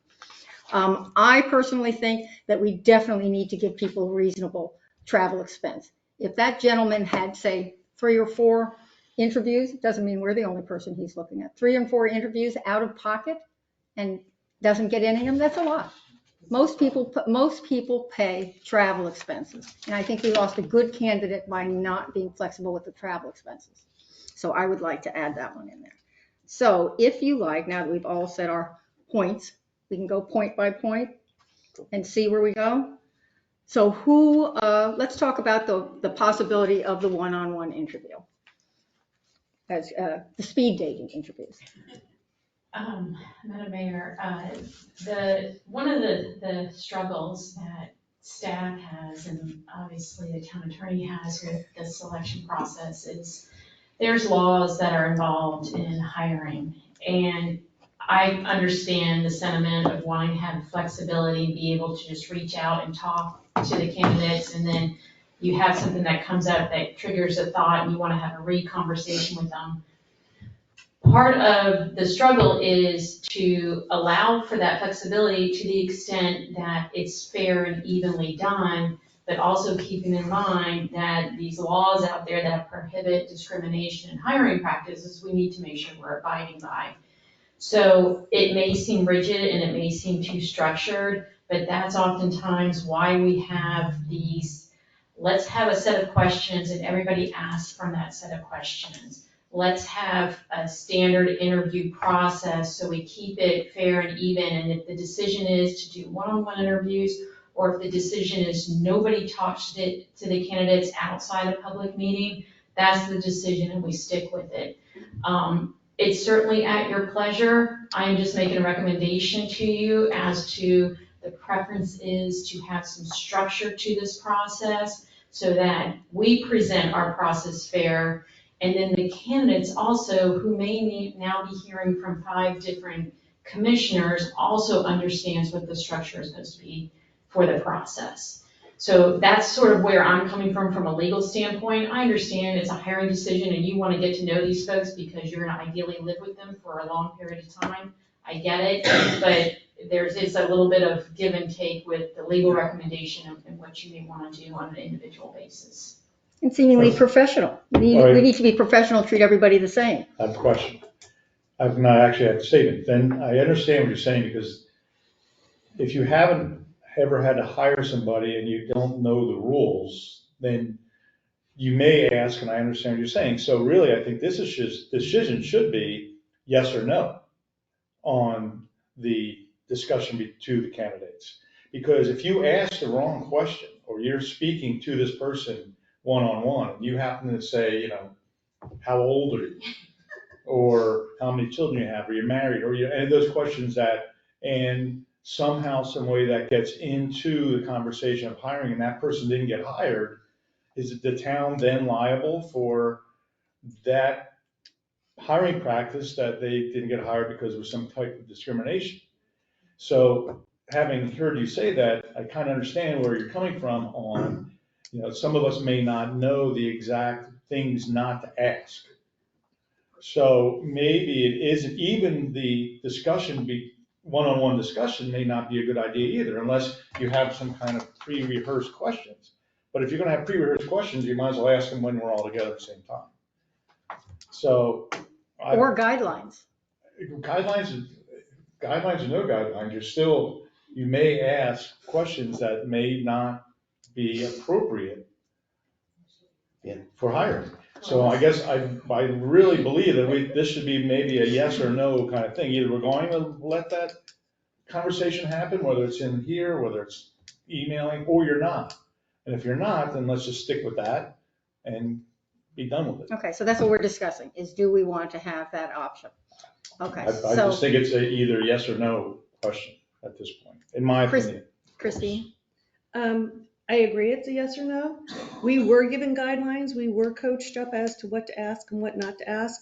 I personally think that we definitely need to give people reasonable travel expense. If that gentleman had, say, 3 or 4 interviews, it doesn't mean we're the only person he's looking at. 3 and 4 interviews out of pocket and doesn't get any of them, that's a lot. Most people pay travel expenses. And I think we lost a good candidate by not being flexible with the travel expenses. So I would like to add that one in there. So if you like, now that we've all said our points, we can go point by point and see where we go. So let's talk about the possibility of the one-on-one interview, as the speed dating interviews. Madam Mayor, one of the struggles that staff has, and obviously the town attorney has with the selection process, is there's laws that are involved in hiring. And I understand the sentiment of wanting to have flexibility, be able to just reach out and talk to the candidates, and then you have something that comes up that triggers a thought and you want to have a re-conversation with them. Part of the struggle is to allow for that flexibility to the extent that it's fair and evenly done, but also keeping in mind that these laws out there that prohibit discrimination in hiring practices, we need to make sure we're abiding by. So it may seem rigid and it may seem too structured, but that's oftentimes why we have these, let's have a set of questions and everybody asks from that set of questions. Let's have a standard interview process so we keep it fair and even. And if the decision is to do one-on-one interviews, or if the decision is nobody talks to the candidates outside a public meeting, that's the decision and we stick with it. It's certainly at your pleasure. I'm just making a recommendation to you as to the preference is to have some structure to this process so that we present our process fair. And then the candidates also, who may now be hearing from 5 different commissioners, also understands what the structure is supposed to be for the process. So that's sort of where I'm coming from a legal standpoint. I understand it's a hiring decision and you want to get to know these folks because you're going to ideally live with them for a long period of time. I get it, but it's a little bit of give and take with the legal recommendation and what you may want to do on an individual basis. And seemingly professional. We need to be professional, treat everybody the same. I have a question. I've not actually had a statement. Then I understand what you're saying, because if you haven't ever had to hire somebody and you don't know the rules, then you may ask, and I understand what you're saying. So really, I think this decision should be yes or no on the discussion to the candidates. Because if you ask the wrong question, or you're speaking to this person one-on-one, and you happen to say, you know, how old are you? Or how many children you have, or you're married, or any of those questions and somehow, some way that gets into the conversation of hiring and that person didn't get hired, is the town then liable for that hiring practice that they didn't get hired because of some type of discrimination? So having heard you say that, I kind of understand where you're coming from on, you know, some of us may not know the exact things not to ask. So maybe it isn't even the discussion, one-on-one discussion may not be a good idea either, unless you have some kind of pre-rehearsed questions. But if you're going to have pre-rehearsed questions, you might as well ask them when we're all together at the same time. So. Or guidelines. Guidelines or no guidelines, you're still you may ask questions that may not be appropriate for hiring. So I guess I really believe that this should be maybe a yes or no kind of thing. Either we're going to let that conversation happen, whether it's in here, whether it's emailing, or you're not. And if you're not, then let's just stick with that and be done with it. Okay, so that's what we're discussing, is do we want to have that option? Okay, I so just think it's a either yes or no question at this point, in my opinion. Christine? I agree, it's a yes or no. We were given guidelines, we were coached up as to what to ask and what not to ask.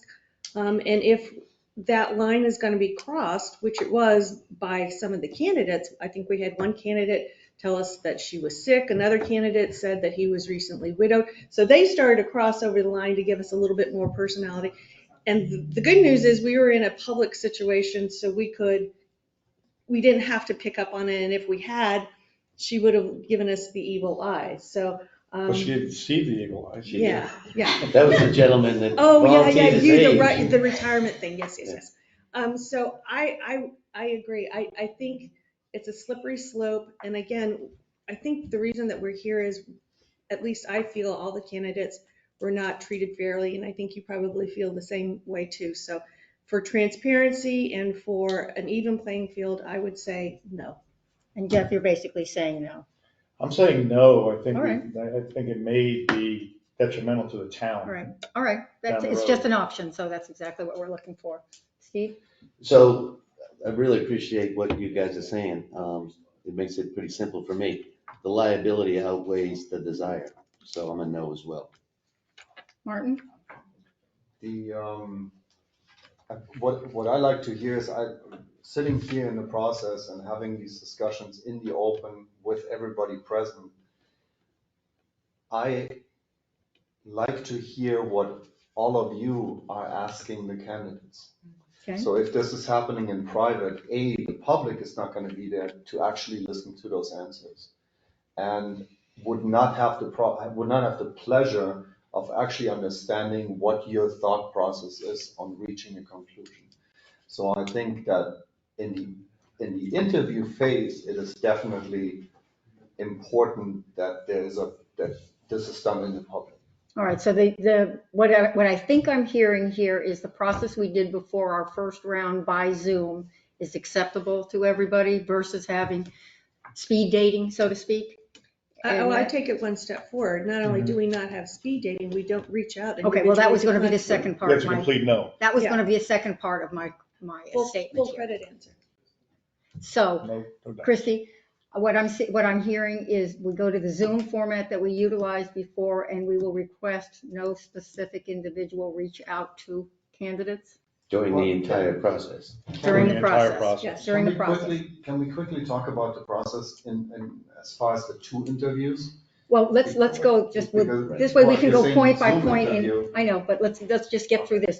And if that line is gonna be crossed, which it was by some of the candidates, I think we had one candidate tell us that she was sick, another candidate said that he was recently widowed. So they started to cross over the line to give us a little bit more personality. And the good news is we were in a public situation, so we didn't have to pick up on it, and if we had, she would have given us the evil eye, so. But she didn't see the eagle eye. She Yeah, yeah. That was the gentleman that Oh, yeah, volunteered his age. the retirement thing, yes. So I agree, I think it's a slippery slope, and again, I think the reason that we're here is, at least I feel all the candidates were not treated fairly, and I think you probably feel the same way too. So for transparency and for an even playing field, I would say no. And Jeff, you're basically saying no. I'm saying no. I think, All right. I think it may be detrimental to the town. All right, Down the it's road. just an option, so that's exactly what we're looking for. Steve? So I really appreciate what you guys are saying. It makes it pretty simple for me. The liability outweighs the desire, so I'm a no as well. Martin? What I like to hear is sitting here in the process and having these discussions in the open with everybody present. I like to hear what all of you are asking the candidates. Okay. So if this is happening in private, the public is not going to be there to actually listen to those answers, and would not have the pleasure of actually understanding what your thought process is on reaching a conclusion. So I think that in the interview phase, it is definitely important that that this is done in the public. All right, so what I think I'm hearing here is the process we did before our first round by Zoom is acceptable to everybody versus having speed dating, so to speak? I take it one step forward. Not only do we not have speed dating, we don't reach out. Okay, well, that was going to be the second part. That's a complete no. That was going to be a second part of my statement Full here. credit answer. So, No doubt. Christy, what I'm hearing is we go to the Zoom format that we utilized before, and we will request no specific individual reach out to candidates During the entire process. during the entire process. process. Yes, during the process. Can we quickly talk about the process in as far as the 2 interviews? Well, let's go just with, Because this way we what can you're go saying point by Zoom point, and interview- I know, but let's just get through this.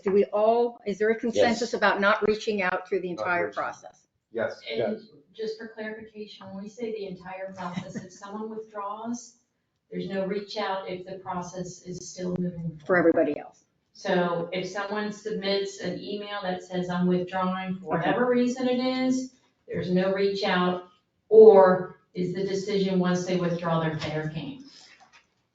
Is there a consensus about not reaching out through the entire process? Yes. And just for clarification, when we say the entire process, if someone withdraws, there's no reach out if the process is still moving forward. For everybody else? So if someone submits an email that says I'm withdrawing for whatever reason it is, there's no reach out, or is the decision once they withdraw their fair game?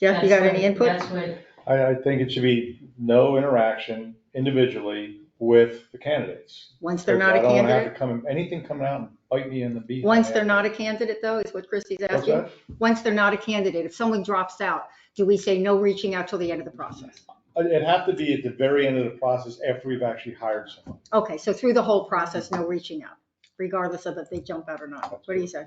Jeff, you got any input? That's what, I think it should be no interaction individually with the candidates. Once they're not a I don't want to have candidate? to anything coming out and bite me in the behind. Once they're not a candidate, though, is what Christy's What's asking? that? Once they're not a candidate, if someone drops out, do we say no reaching out till the end of the process? It'd have to be at the very end of the process after we've actually hired someone. Okay, so through the whole process, no reaching out, regardless of if they jump out or not. What do you say?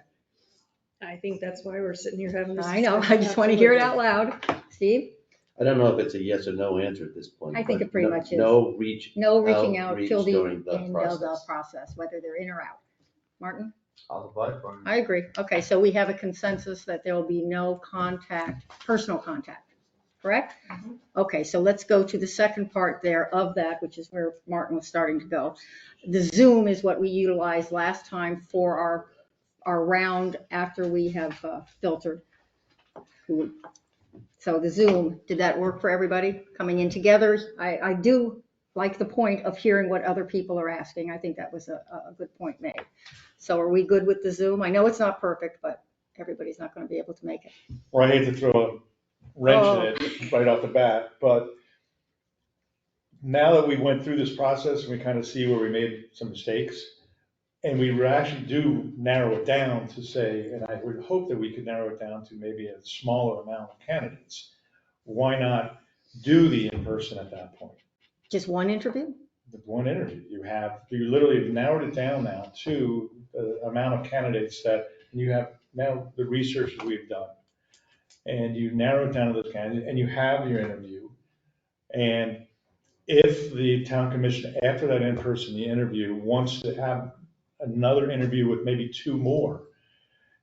I think that's why we're sitting here having this. I know, I discussion. just want to hear it out loud. Steve? I don't know if it's a yes or no answer at this point. I think but it pretty no- much is. No reach. No reaching out outreach till the during end of the process. process, whether they're in or out. Martin? I'll abide by it. I agree. Okay, so we have a consensus that there will be no contact, personal contact, correct? Okay, so let's go to the second part there of that, which is where Martin was starting to go. The Zoom is what we utilized last time for our round after we have filtered. So the Zoom, did that work for everybody coming in together? I do like the point of hearing what other people are asking. I think that was a good point made. So are we good with the Zoom? I know it's not perfect, but everybody's not going to be able to make it. Or I hate to throw a wrench in it right off the bat, but now that we went through this process and we kind of see where we made some mistakes, and we actually do narrow it down to say, and I would hope that we could narrow it down to maybe a smaller amount of candidates. Why not do the in-person at that point? Just one interview? With one interview, you literally have narrowed it down now to the amount of candidates that, and you have now the research that we've done. And you narrow it down to those candidates, and you have your interview. And if the town commission, after that in-person interview, wants to have another interview with maybe two more,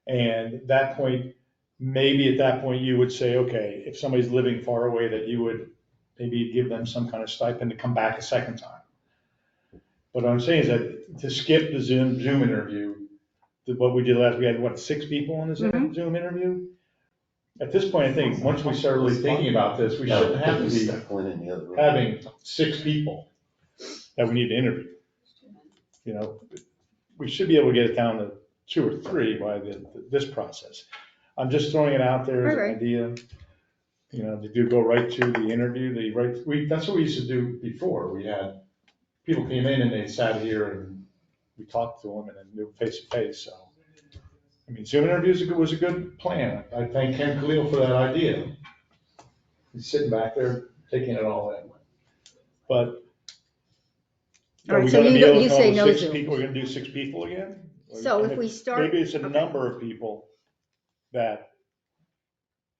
and at that point, maybe at that point you would say, okay, if somebody's living far away, that you would maybe give them some kind of stipend to come back a second time. But what I'm saying is that to skip the Zoom interview, what we did last, we had 6 people on the Zoom interview? At this point, I think, once we start really thinking about this, we shouldn't have to be having 6 people that we need to interview. You know, we should be able to get it down to 2 or 3 by this process. I'm just throwing it out there as an idea. You know, to go right to the interview, that's what we used to do before. We had, people came in and they sat here and we talked to them and then knew face to face, so. I mean, Zoom interviews was a good plan. I thank Ken Khalil for that idea. He's sitting back there taking it all in. But All are right, we so gonna be you able to say come no up with 6 Zoom. people? We're gonna do 6 people again? So And if we start. Maybe it's a okay. number of people that,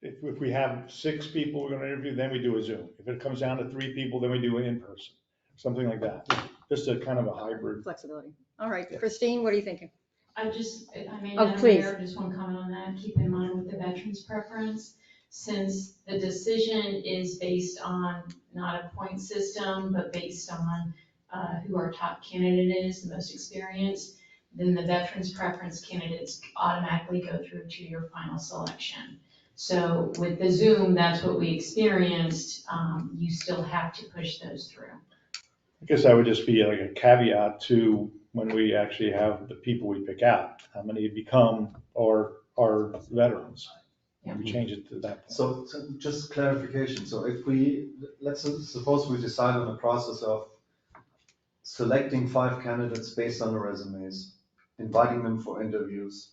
if we have 6 people we're gonna interview, then we do a Zoom. If it comes down to 3 people, then we do it in person, something like that. Just a kind of a hybrid. Flexibility. All right, Christine, what are you thinking? I mean, Oh, Madam please. Mayor, just one comment on that. Keep in mind with the veterans preference, since the decision is based on not a point system, but based on who our top candidate is, the most experienced, then the veterans preference candidates automatically go through to your final selection. So with the Zoom, that's what we experienced. You still have to push those through. I guess that would just be like a caveat to when we actually have the people we pick out, how many become our veterans. And we change it to that point. So just clarification, so if let's suppose we decide on the process of selecting 5 candidates based on the resumes, inviting them for interviews,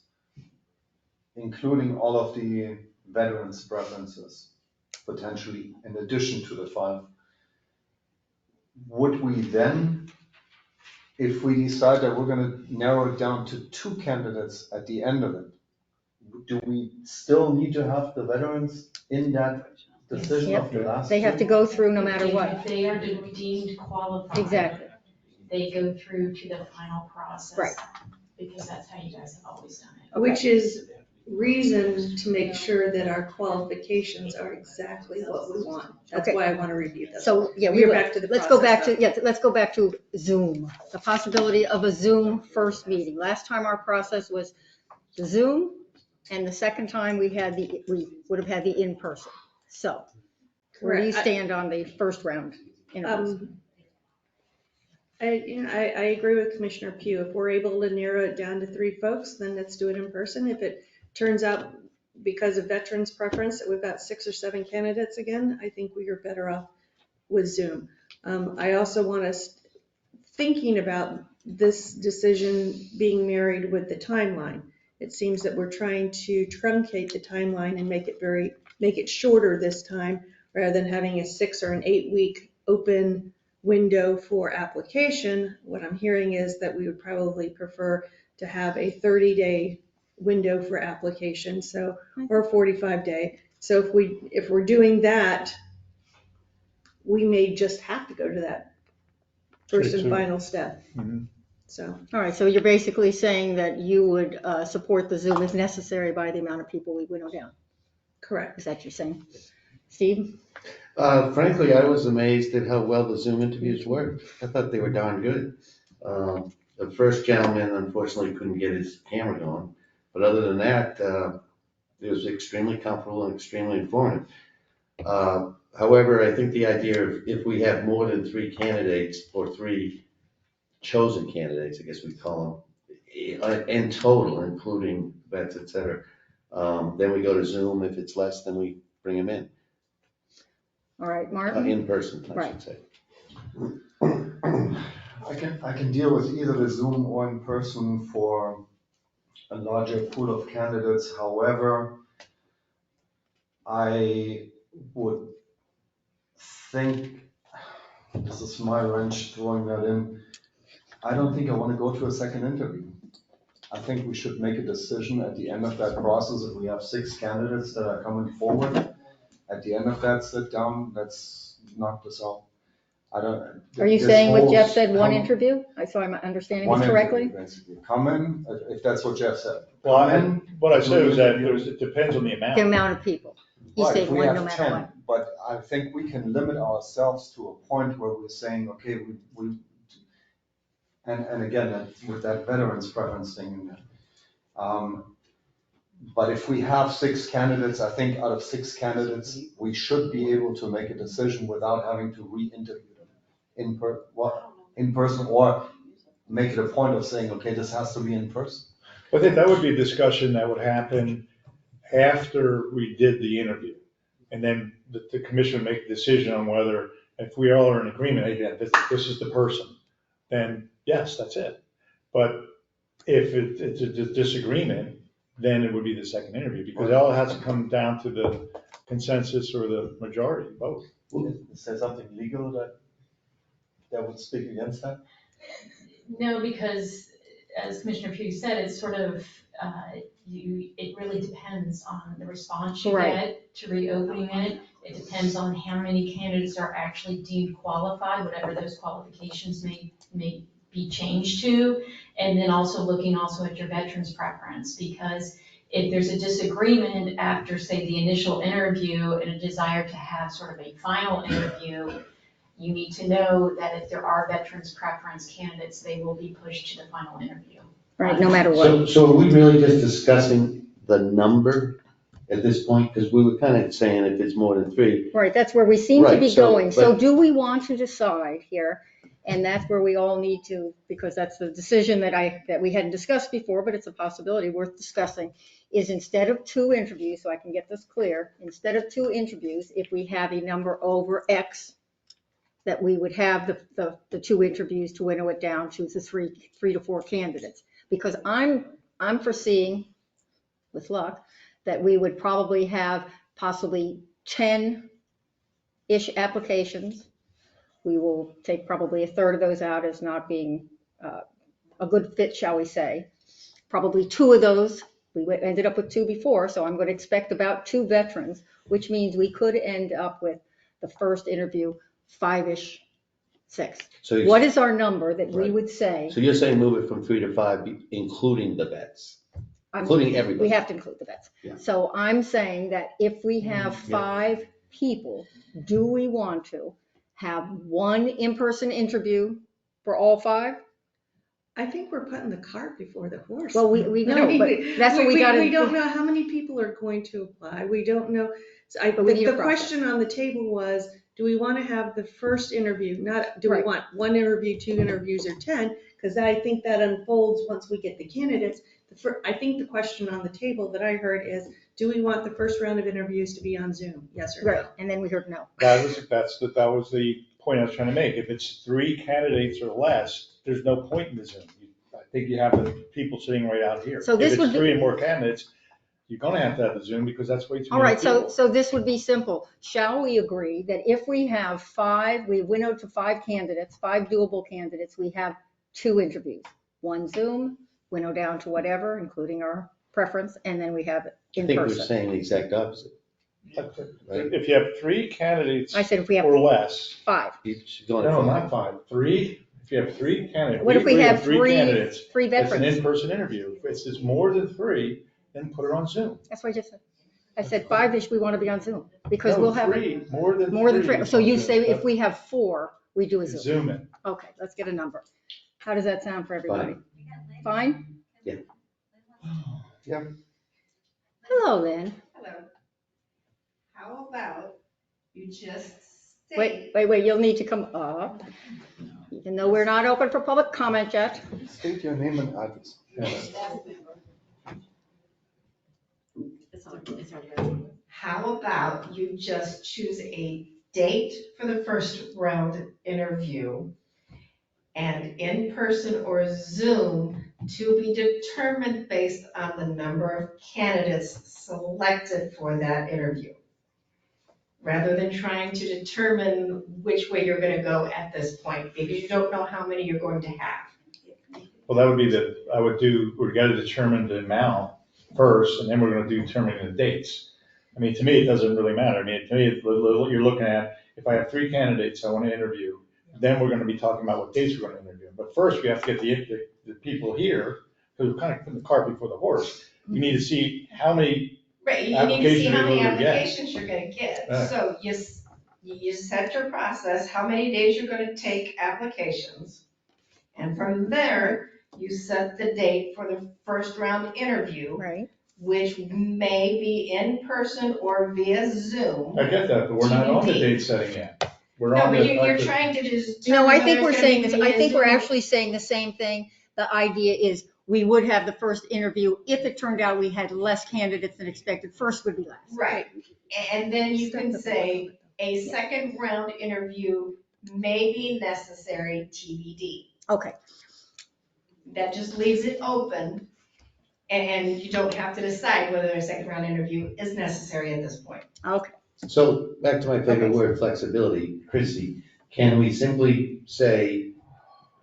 including all of the veterans' preferences, potentially in addition to the 5. Would we then, if we decide that we're going to narrow it down to 2 candidates at the end of it, do we still need to have the veterans in that decision of the last? They have to go through no matter what. If they are deemed qualified. Exactly. They go through to the final process. Right. Because that's how you guys have always done it. Which is reason to make sure that our qualifications are exactly what we want. That's Okay. why I want to review this. So, yeah, We're will. back to the Let's go back process to, let's go back to Zoom. The possibility of a Zoom first meeting. Last time our process was the Zoom, and the second time we would have had the in-person. So where do you Correct. stand on the first round interviews? I agree with Commissioner Pugh. If we're able to narrow it down to 3 folks, then let's do it in person. If it turns out because of veterans' preference that we've got 6 or 7 candidates again, I think we are better off with Zoom. I also want us thinking about this decision being married with the timeline. It seems that we're trying to truncate the timeline and make it shorter this time, rather than having a 6 or an 8 week open window for application. What I'm hearing is that we would probably prefer to have a 30-day window for application, so, or a 45-day. So if we're doing that, we may just have to go to that first and final step. Mm-hmm. So. All right, so you're basically saying that you would support the Zoom if necessary by the amount of people we winnow down. Correct. Is that what you're saying? Steve? Frankly, I was amazed at how well the Zoom interviews worked. I thought they were darn good. The first gentleman unfortunately couldn't get his camera going, but other than that, it was extremely comfortable and extremely informative. However, I think the idea of if we have more than 3 candidates or 3 chosen candidates, I guess we call them, in total, including vets, et cetera, then we go to Zoom. If it's less, then we bring them in, All right, Martin? in person, I Right. should say. I can deal with either the Zoom or in person for a larger pool of candidates. However, I would think, this is my wrench throwing that in, I don't think I want to go to a second interview. I think we should make a decision at the end of that process. If we have 6 candidates that are coming forward, at the end of that sit down, let's knock this out. I don't. Are you this saying what whole Jeff said, one come- interview? So I'm understanding one this correctly? interview, basically. Come in, if that's what Jeff said. Well, Come in, what I said do was an that interview. it depends on the The amount. amount of people. He's Right, saying if we one have no matter 10, what. but I think we can limit ourselves to a point where we're saying, okay, and again, with that veterans preference thing in there. But if we have 6 candidates, I think out of 6 candidates, we should be able to make a decision without having to re-interview them in person, or make it a point of saying, okay, this has to be in person. I think that would be a discussion that would happen after we did the interview. And then the commission would make a decision on whether, if we all are in agreement, hey, yeah, this is the person, then yes, that's it. But if it's a disagreement, then it would be the second interview, because it all has to come down to the consensus or the majority vote. Is there something legal that would speak against that? No, because as Commissioner Pugh said, it's sort of, it really depends on the response you Right. get to reopening it. It depends on how many candidates are actually deemed qualified, whatever those qualifications may be changed to. And then also looking also at your veterans preference, because if there's a disagreement after, say, the initial interview and a desire to have sort of a final interview, you need to know that if there are veterans preference candidates, they will be pushed to the final interview. Right, no matter what. So are we really just discussing the number at this point? Because we were kind of saying if it's more than 3. Right, that's where we seem to Right, be so, going. So but- do we want to decide here? And that's where we all need to, because that's the decision that we hadn't discussed before, but it's a possibility worth discussing, is instead of 2 interviews, so I can get this clear, instead of 2 interviews, if we have a number over X, that we would have the 2 interviews to winnow it down to the 3 to 4 candidates. Because I'm foreseeing, with luck, that we would probably have possibly 10-ish applications. We will take probably a third of those out as not being a good fit, shall we say. Probably 2 of those, we ended up with 2 before, so I'm going to expect about 2 veterans, which means we could end up with the first interview 5-ish, 6. So What is our number that we Right. would say? So you're saying move it from 3 to 5, including the vets, including everybody? We have to include the vets. Yeah. So I'm saying that if we have 5 people, do we want to have 1 in-person interview for all 5? I think we're putting the cart before the horse. Well, we know, I mean, but that's what we gotta. We don't know how many people are going to apply. We don't know. So But we need a the process. question on the table was, do we want to have the first interview? Not, do we Right. want 1 interview, 2 interviews, or 10? Because I think that unfolds once we get the candidates. I think the question on the table that I heard is, do we want the first round of interviews to be on Zoom? Yes or no? Right, and then we heard no. That was the point I was trying to make. If it's 3 candidates or less, there's no point in the Zoom. I think you have the people sitting right out here. So this If would it's be- 3 or more candidates, you're gonna have to have the Zoom because that's way too All many right, people. so this would be simple. Shall we agree that if we have 5, we winnowed to 5 candidates, 5 doable candidates, we have 2 interviews? 1 Zoom, winnow down to whatever, including our preference, and then we have I in think we're person. saying the exact opposite. Right? If you have 3 candidates I said if we have or less. 5. Each going No, to 5. not 5, 3. If you have 3 candidates. What if we agree on have 3 candidates, it's an veterans? in-person interview. If it's more than 3, then put it on Zoom. That's what I just said. I said 5-ish, we want to be on Zoom, because No, we'll have. 3, more than 3. More than 3. So you on Zoom. say if we have 4, we do a Zoom. Zoom it. Okay, let's get a number. How does that sound for everybody? Fine? Yeah. Yeah. Hello, Lynn. Hello. How about you just Wait, you'll need to come up, even though we're not open for public comment yet. State your name and address. How about you just choose a date for the first round interview and in person or Zoom to be determined based on the number of candidates selected for that interview, rather than trying to determine which way you're gonna go at this point, because you don't know how many you're going to have. Well, that would be we gotta determine the amount first, and then we're gonna determine the dates. I mean, to me, it doesn't really matter. I mean, to me, you're looking at, if I have 3 candidates I wanna interview, then we're gonna be talking about what dates we're gonna interview. But first, we have to get the people here, because we're kind of putting the cart before the horse. You need to see how many Right, you need to see how many applications you're gonna get. applications you're gonna get. Right. So you set your process, how many days you're gonna take applications. And from there, you set the date for the first round interview. Right. Which may be in person or via Zoom. I get that, but we're not on the TBD. date setting yet. We're No, on but the you're fact that- trying to just. No, I think determine we're whether it's saying gonna this, be I via think we're Zoom. actually saying the same thing. The idea is we would have the first interview if it turned out we had less candidates than expected. First would be last. Right, and then you can say a second round interview may be necessary, TBD. Okay. That just leaves it open, and you don't have to decide whether a second round interview is necessary at this point. Okay. So back to my favorite word, flexibility, Chrissy, can we simply say,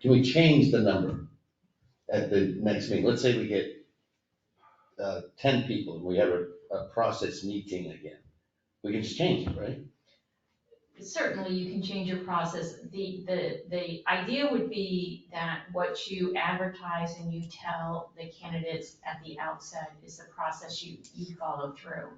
can we change the number at the next meeting? Let's say we get 10 people and we have a process meeting again. We can just change it, right? Certainly, you can change your process. The idea would be that what you advertise and you tell the candidates at the outset is the process you follow through.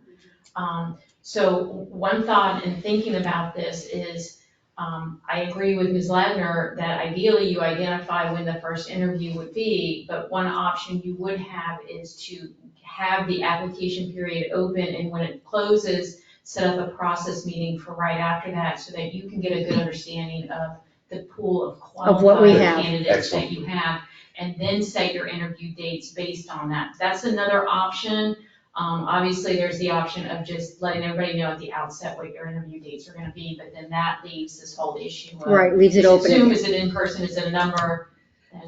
So one thought in thinking about this is, I agree with Ms. Ladner that ideally you identify when the first interview would be, but one option you would have is to have the application period open, and when it closes, set up a process meeting for right after that, so that you can get a good understanding of the pool of what we qualified have. candidates that you have, and then set your interview dates based on that. That's another option. Obviously, there's the option of just letting everybody know at the outset what your interview dates are gonna be, but then that leaves this whole issue of. Right, leaves it is it open Zoom, again. is it in person, is it a number?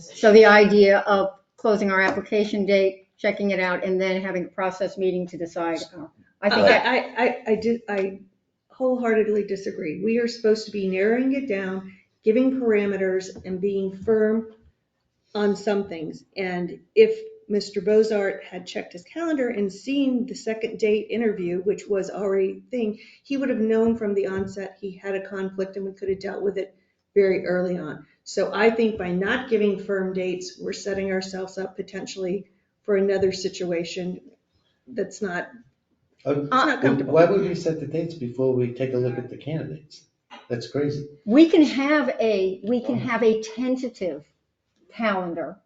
So the idea of closing our application date, checking it out, and then having a process meeting to decide. I think that, I wholeheartedly disagree. We are supposed to be narrowing it down, giving parameters and being firm on some things. And if Mr. Bozart had checked his calendar and seen the second date interview, which was already a thing, he would have known from the onset he had a conflict and we could have dealt with it very early on. So I think by not giving firm dates, we're setting ourselves up potentially for another situation that's not comfortable. Why would we set the dates before we take a look at the candidates? That's crazy. we can have a tentative calendar,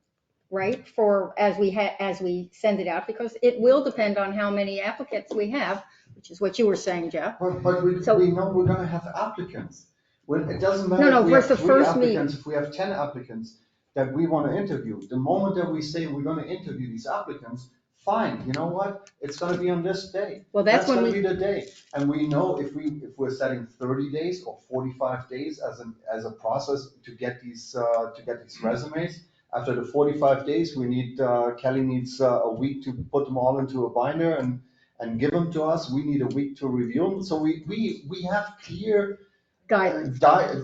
right? For, as we send it out, because it will depend on how many applicants we have, which is what you were saying, Jeff. But we know we're gonna have applicants. Well, it doesn't matter No, if we for have the 3 first meeting. applicants, if we have 10 applicants that we wanna interview. The moment that we say we're gonna interview these applicants, fine, you know what? It's gonna be on this day. Well, that's when gonna be the day. And we know if we're setting 30 days or 45 days as a process to get these resumes. After the 45 days, Kelly needs a week to put them all into a binder and give them to us. We need a week to review them. So we have clear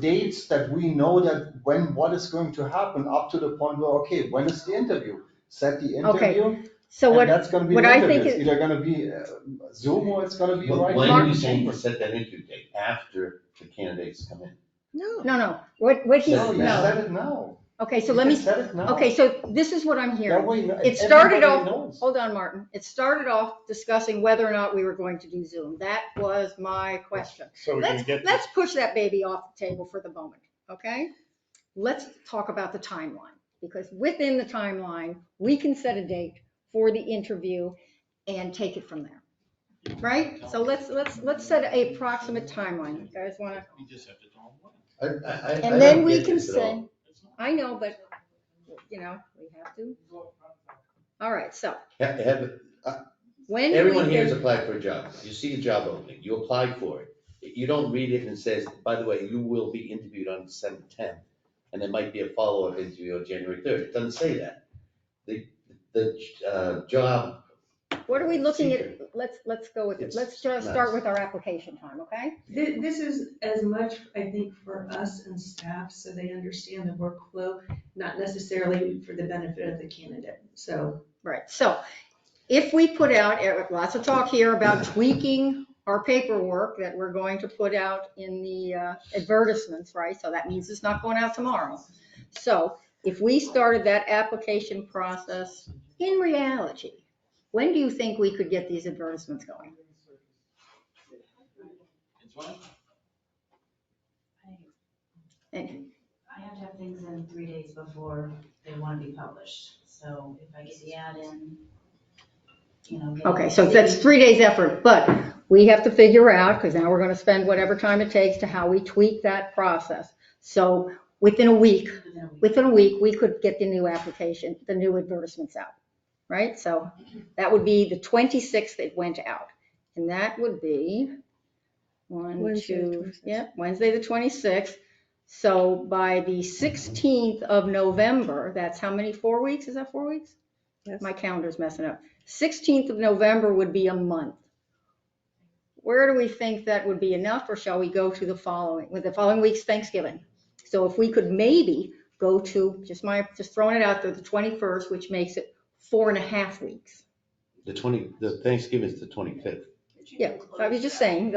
dates that we know that what is going to happen up to the point where, okay, when is the interview? Set the interview. Okay. So and that's gonna be what the I interview. think It's is, either gonna be Zoom or it's gonna be right When here. are you saying to set that interview date? After the candidates come in? no, what he's, No, you no. set it now. Okay, so You let me, can set it now. okay, so this is what I'm That hearing. way, It started everybody off, knows. hold on, Martin. It started off discussing whether or not we were going to do Zoom. That was my question. So we can get. Let's push that baby off the table for the moment, okay? Let's talk about the timeline, because within the timeline, we can set a date for the interview and take it from there. right? So let's set a approximate timeline. You guys wanna, You just have to tell them when. I and then don't we get can this at say, all. I know, but, we have to. All right, so when do we Everyone here has think, applied for a job. You see a job opening, you apply for it. You don't read it and it says, by the way, you will be interviewed on December 10th. And there might be a follow-up interview on January 3rd. It doesn't say that. The job, what are we looking at? Let's go with it. Let's just start nice. with our application time, okay? This is as much, I think, for us and staff, so they understand the workflow, not necessarily for the benefit of the candidate, so. Right, so if we put out, lots of talk here about tweaking our paperwork that we're going to put out in the advertisements, right? So that means it's not going out tomorrow. So if we started that application process in reality, when do you think we could get these advertisements going? And I have to have things in 3 days before they want to be published. So if I get the ad in, get okay, so that's 3 days effort, but we have to figure out, because now we're going to spend whatever time it takes to how we tweak that process. So within a week, we could get the new application, the new advertisements out, right? So that would be the 26th it went out. And that would be Wednesday the 26th. So by the 16th of November, that's how many, 4 weeks? Is that 4 weeks? Yes. My calendar's messing up. 16th of November would be a month. Where do we think that would be enough, or shall we go to the following week's Thanksgiving? So if we could maybe go to, just throwing it out there, the 21st, which makes it 4.5 weeks. the Thanksgiving is the 25th. Yeah, I was just saying,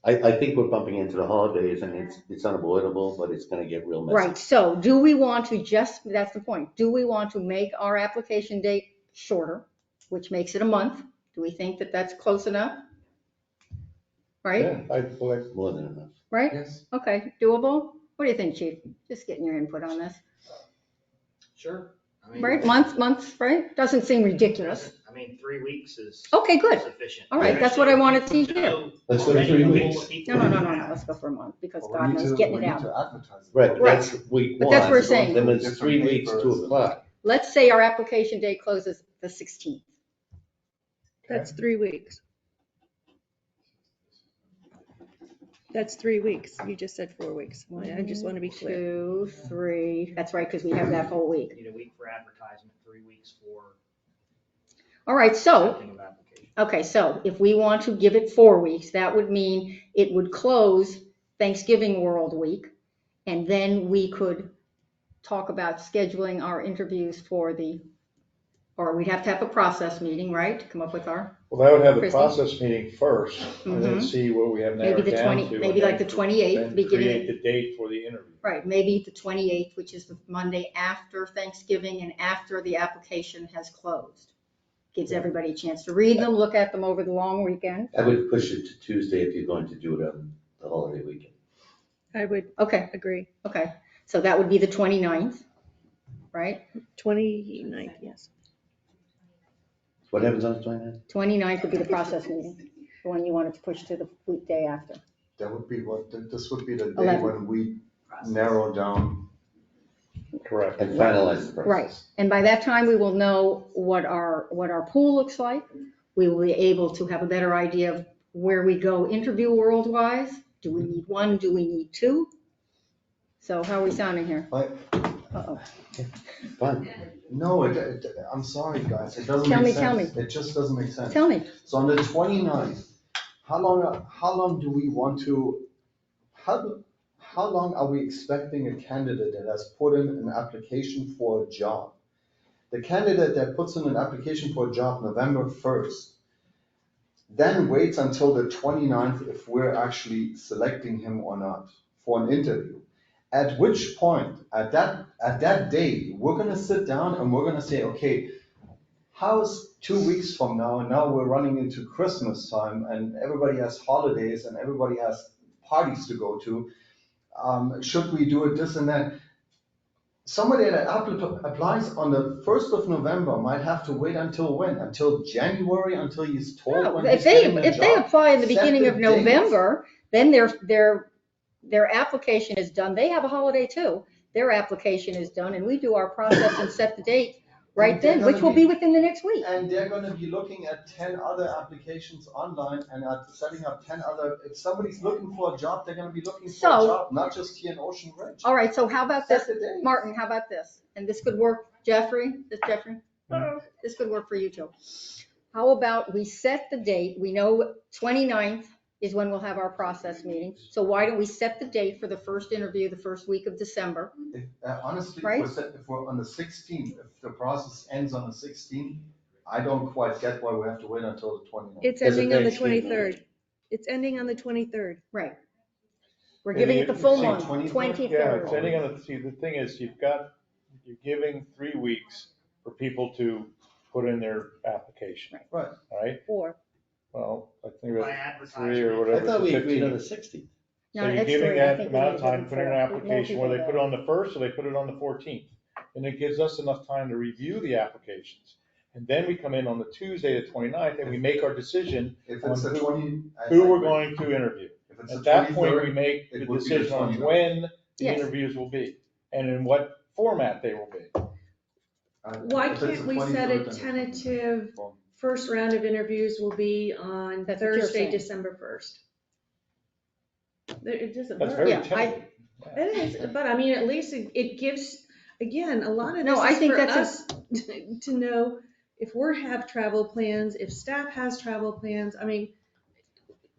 I think we're bumping into the holidays and it's unavoidable, but it's gonna get real messy. right, so do we want to that's the point, do we want to make our application date shorter, which makes it a month? Do we think that that's close enough? Right? Yeah, I believe. More than enough. Right? Yes. Okay, doable? What do you think, Chief? Just getting your input on this. Sure. I mean, Right, months, right? Doesn't seem ridiculous. I mean, 3 weeks is Okay, good. sufficient. All right, that's what I wanted to hear. Let's go to 3 weeks. No, let's go for a month, because God knows getting it out. Right, but Right. that's week But one. that's what we're saying. Then it's 3 weeks to apply. Let's say our application date closes the 16th. That's 3 weeks. That's 3 weeks. You just said 4 weeks. I just want to be clear. 2, 3, that's right, because we have that whole week. Need a week for advertisement, 3 weeks for All right, so, accepting of application. okay, so if we want to give it 4 weeks, that would mean it would close Thanksgiving World Week, and then we could talk about scheduling our interviews or we'd have to have a process meeting, right, to come up with our, Well, I would have the Christie? process meeting first and then Mhm. see what we have Maybe narrowed the down 20 to. maybe and like the then 28th, then beginning- Create the date for the interview. right, maybe the 28th, which is the Monday after Thanksgiving and after the application has closed. Gives everybody a chance to read them, look at them over the long weekend. I would push it to Tuesday if you're going to do it on the holiday weekend. I would Okay, agree. okay, so that would be the 29th, right? 29th, yes. What happens on the 29th? 29th would be the process meeting, the one you wanted to push to the weekday after. That would be this would be the day 11. when we narrow down. Correct. And finalize the process. Right, and by that time, we will know what our pool looks like. We will be able to have a better idea of where we go interview world-wise. Do we need 1? Do we need 2? So how are we sounding here? Uh-oh. Fine. No, I'm sorry, guys, it doesn't Tell make me, tell sense. It just doesn't make sense. Tell me. So on the 29th, how long do we want to, how long are we expecting a candidate that has put in an application for a job? The candidate that puts in an application for a job November 1st, then waits until the 29th if we're actually selecting him or not for an interview. At which point, at that day, we're gonna sit down and we're gonna say, okay, how's 2 weeks from now, and now we're running into Christmas time and everybody has holidays and everybody has parties to go to. Should we do it this and that? somebody that applies on the 1st of November might have to wait until when? Until January, until he's told No, when if he's they, getting a if they job? apply in the Set beginning the of date. November, then their application is done. They have a holiday too. Their application is done and we do our process and set the date right And they're then, which gonna will be within the next week. And they're gonna be looking at 10 other applications online and at setting up 10 other, if somebody's looking for a job, they're gonna be looking for a So- job, not just here in Ocean Ridge. All right, so how about this, Set the date. Martin, how about this? And this could work, Jeffrey, this could work for you too. How about we set the date, we know 29th is when we'll have our process meeting. So why don't we set the date for the first interview, the first week of December? Honestly, Right? if we're on the 16th, if the process ends on the 16th, I don't quite get why we have to wait until the 29th. It's Because of ending on the Thanksgiving. 23rd. It's ending on the 23rd. Right. We're giving it the full See, month, 23rd? Yeah, 23rd. it's ending on the, see, the thing is, you're giving 3 weeks for people to put in their application. Right. All right? 4. Well, I think By it's 3 or advertisement. whatever. I thought we it's agreed on 15. the 16th. No, So you're that's giving three. I that think we amount need of to time give to put in an more application, whether they people put it on the 1st or they put it on the 14th. And it gives us enough time to review the applications. And then we come in on the Tuesday, the 29th, and we make our decision If on it's the 20. who we're going to interview. If it's At the that point, 23rd, we make it the would be the decision on 29th. when the Yes. interviews will be and in what format they will be. Why If it's can't the we set a 23rd, then- tentative first round of interviews will be on That's what you're Thursday, saying. December 1st? It doesn't That's work. very Yeah, tentative. It is, but I mean, at least it gives, again, a lot of No, this I is think for that's us to know if we have travel plans, if staff has travel plans. I mean,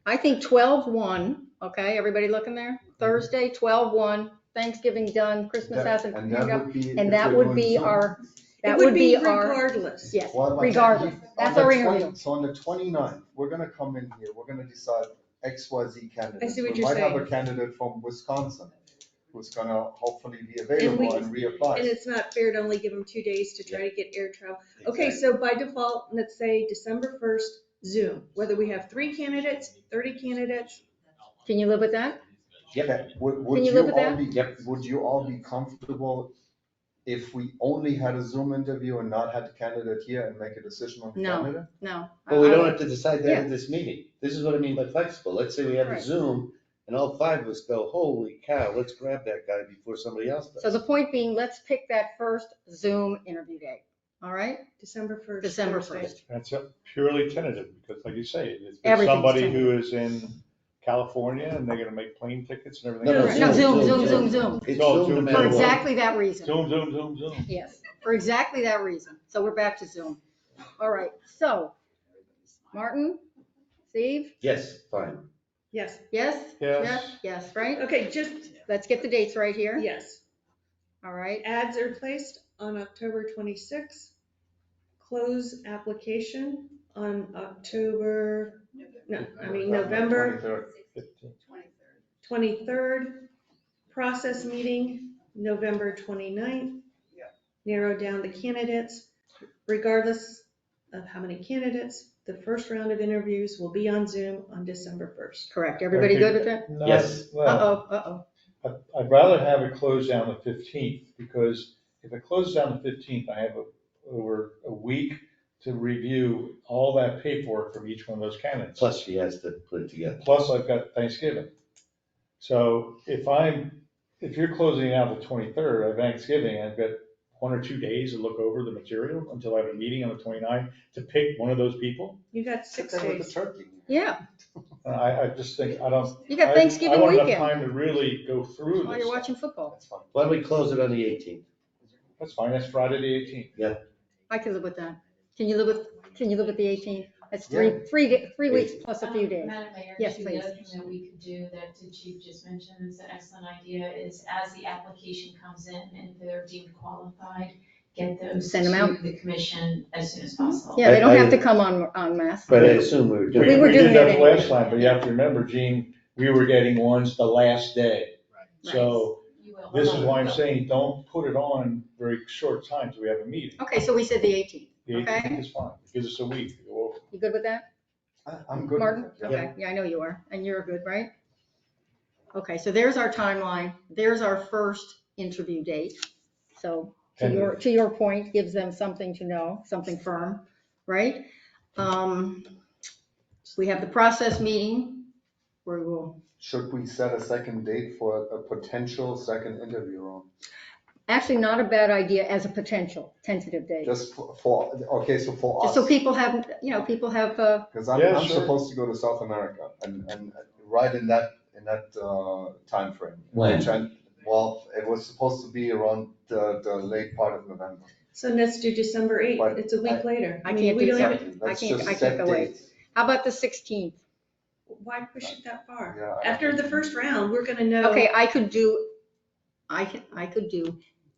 I think 12/1, okay, everybody looking there? Thursday, 12/1, Thanksgiving done, Christmas hasn't. And that would be. And if that we're would doing be Zoom. our, it that would be our, regardless. yes, Well, regardless. on That's the our 20 interview. So on the 29th, we're gonna come in here, we're gonna decide XYZ candidates. I see what We you're might have saying. a candidate from Wisconsin who's gonna hopefully be And available and And reapply. it's not fair to only give them 2 days to try to get air travel. Okay, so by default, let's say December 1st, Zoom, whether we have 3 candidates, 30 candidates. Can you live with that? Okay, would Can you you live with all that? be, would you all be comfortable if we only had a Zoom interview and not had the candidate here and make a decision on the No. candidate? No. But we don't have to decide that Yeah. at this meeting. This is what I mean by flexible. Let's say we have a Right. Zoom and all 5 of us go, holy cow, let's grab that guy before somebody else does. So the point being, let's pick that first Zoom interview date, all right? December 1st. December Thursday. 1st. That's a purely tentative, because like you say, it's Everything's somebody who is in California and they're gonna make plane tickets and everything. No, else. No, Zoom. It's No, Zoom no Zoom. matter For what. exactly that reason. Zoom. Yes, for exactly that reason. So we're back to Zoom. All right, so, Martin, Steve, Yes, fine. Yes, yes? Yes. Jeff? Yes, right? okay, just, Let's get the dates right here. yes. All right, Ads are placed on October 26th. Close application on November 23rd. Process meeting, November 29th. Narrow down the candidates. Regardless of how many candidates, the first round of interviews will be on Zoom on December 1st. correct. Everybody good with that? Yes. Well, Uh-oh. I'd rather have it closed down the 15th, because if it closes down the 15th, I have over a week to review all that paperwork from each one of those candidates. Plus she has to put it together. Plus I've got Thanksgiving. So if you're closing out the 23rd of Thanksgiving, I've got 1 or 2 days to look over the material until I have a meeting on the 29th to pick one of those people. You got 6 Sit there with days. the turkey. Yeah, I just think, I don't. You got Thanksgiving I want weekend. enough time to really go through while this. you're watching football. Why don't we close it on the 18th? That's fine, that's Friday the 18th. I can live with that. Can you live with the 18th? That's Yeah. 3 weeks plus a few days. Madam Mayor, Yes, too, please. the other thing that we could do that the chief just mentioned is an excellent idea, is as the application comes in and if they're deemed qualified, get those Send them to out. the commission as soon as possible. Yeah, they don't I- have to come on mass. But I assume we were doing. We were doing did that it the anyway. last time, but you have to remember, Gene, we were getting ones the last day. So You will. this is why I'm saying, don't put it on very short time till we have a meeting. Okay, so we said the 18th. The 18th Okay. is fine, it gives us a week to go over. You good with that? I'm good. Martin? with that, Okay, yeah, I know you are, and you're good, right? Okay, so there's our timeline, there's our first interview date. So to 10 your point, gives them something to know, something firm, right? We have the process meeting where we'll, Should we set a second date for a potential second interview round? actually not a bad idea as a potential tentative date. Just okay, so for us. Just so people have, people have, Because I'm supposed to go to South America and right in that timeframe. When? Well, it was supposed to be around the late part of November. So let's do December 8th. But It's a week later. I can't we do don't that. even- Let's I just can't set go away. dates. How about the 16th? Why push it that far? Yeah, After the first round, we're gonna know. Okay, I could do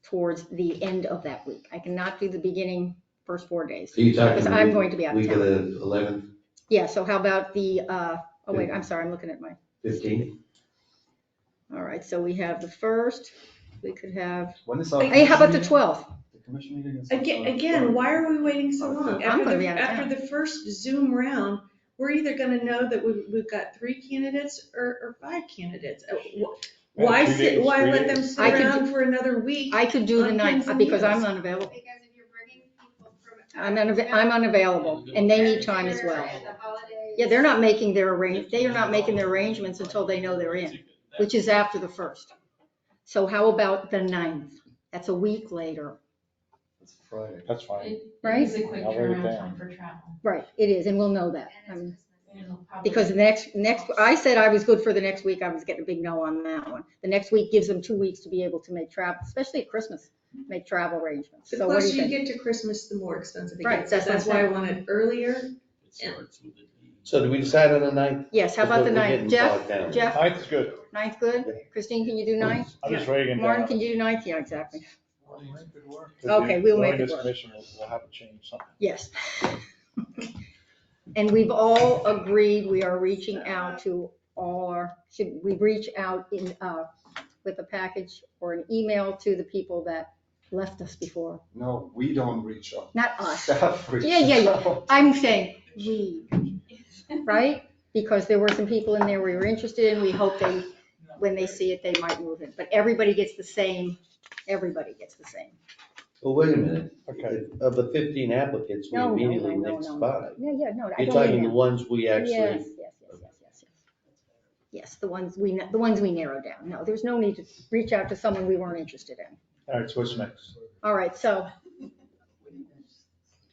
towards the end of that week. I cannot do the beginning, first 4 days. So you're talking. Because I'm going to be out of Week of town. the 11th, Yeah, so how about the, oh wait, I'm sorry, I'm looking at my, 15th? all right, so we have the first, we could have, When is our hey, how about the commission meeting? 12th? The commission meeting is. Again, why are we waiting so long? I'm After gonna be out of after the first Zoom round, we're either gonna know that we've got 3 candidates or 5 candidates. Why 2 days, why 3 let them days. sit I could around for another week? I could do the on 9th pins and because I'm needles? unavailable. Because if you're bringing people from. I'm unavailable and they need time as well. Yeah, they're not making their arrangements until they know they're in, which is after the 1st. So how about the 9th? That's a week later, It's Friday. That's fine. It Right? is a quick I'll write it turnaround down. time for travel. right, it is, and we'll know that. It'll probably- Because next, I said I was good for the next week, I was getting a big no on that one. The next week gives them 2 weeks to be able to make travel, especially at Christmas, make travel arrangements. The So what do closer you you think? get to Christmas, the more expensive it Right, gets. So that's what that's I'm why I saying. want it earlier. So do we decide on the 9th? Yes, how about the 9th? Jeff? 9th is good. 9th good? Christine, can you do 9th? I'm just writing it Martin, down. can you do 9th? Yeah, exactly. 'Cause Okay, we'll make during it this work. commission, we'll have to change something. Yes. And we've all agreed we are reaching out to all our, should we reach out in, with a package or an email to the people that left us before? No, we don't reach out. Not us. Staff reaches Yeah. out. I'm saying we, right? Because there were some people in there we were interested in. We hope they, when they see it, they might move in. But everybody gets the same. Well, wait a minute. Okay. Of the 15 applicants, we No, immediately no. next 5. Yeah, no, I You're don't talking mean the that. ones we actually. Yes. Yes, the ones we narrowed down. No, there's no need to reach out to someone we weren't interested in. All right, so what's next? All right, so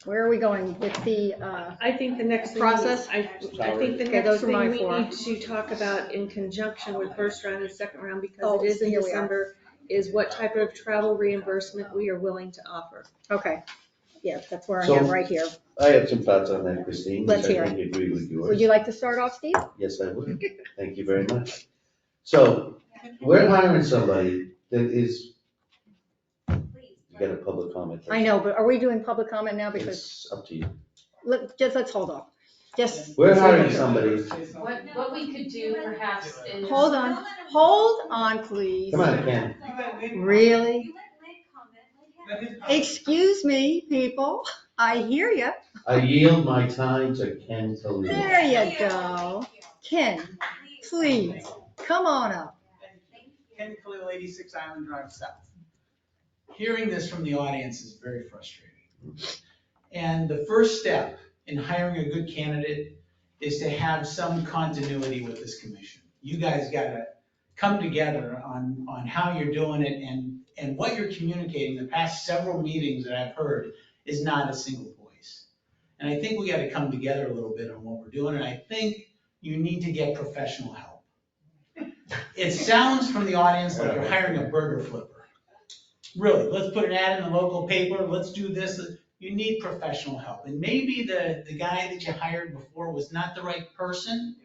where are we going with the, I think the next thing. Process? I think the Okay, those next are thing my we 4. need to talk about in conjunction with first round and second round, because Oh, it is so in here we are. December, is what type of travel reimbursement we are willing to offer. Okay, yeah, that's where I So- am right here. I have some thoughts on that, Christine, Let's which hear I think agree with yours. Would you like to start off, Steve? Yes, I would. Thank you very much. So we're hiring somebody that is, you got a public comment. I know, but are we doing public comment now? Because, It's up to you. let's hold off. Just. We're hiring somebody. What we could do perhaps is. Hold on, please. Come on, Ken. Really? Excuse me, people. I hear you. I yield my time to Ken Toledo. There you go. Ken, please, come on up. Ken Khalil, 86 Island Drive South. Hearing this from the audience is very frustrating. And the first step in hiring a good candidate is to have some continuity with this commission. You guys gotta come together on how you're doing it and what you're communicating. The past several meetings that I've heard is not a single voice. And I think we gotta come together a little bit on what we're doing, and I think you need to get professional help. It sounds from the audience like you're hiring a burger flipper. Really, let's put an ad in the local paper, let's do this. You need professional help. And maybe the guy that you hired before was not the right person,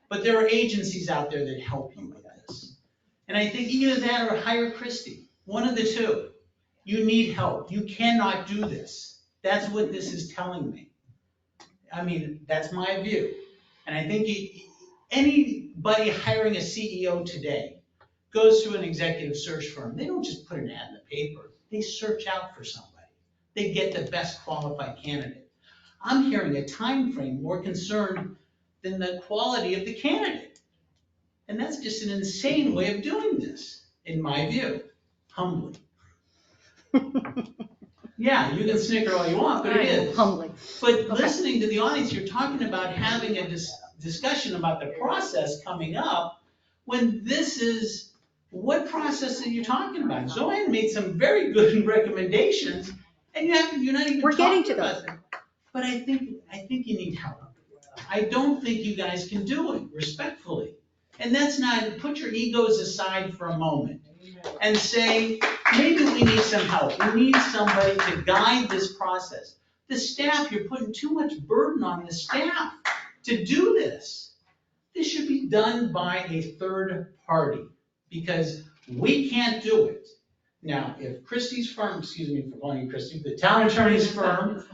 but there are agencies out there that help you with this. And I think either that or hire Christie, one of the two. You need help. You cannot do this. That's what this is telling me. I mean, that's my view. And I think anybody hiring a CEO today goes through an executive search firm. They don't just put an ad in the paper. They search out for somebody. They get the best qualified candidate. I'm hearing a time frame more concerned than the quality of the candidate. And that's just an insane way of doing this, in my view, humbly. Yeah, you can snicker all you want, but it is. Humbly. But listening to the audience, you're talking about having a discussion about the process coming up, when this is, what process are you talking about? Joanne made some very good recommendations, and you're not even We're getting talking to about them. But I think you need help. I don't think you guys can do it respectfully. And that's not, put your egos aside for a moment and say, maybe we need some help. We need somebody to guide this process. The staff, you're putting too much burden on the staff to do this. This should be done by a third party because we can't do it. Now, if Christie's firm, excuse me for calling you Christie, the town attorney's firm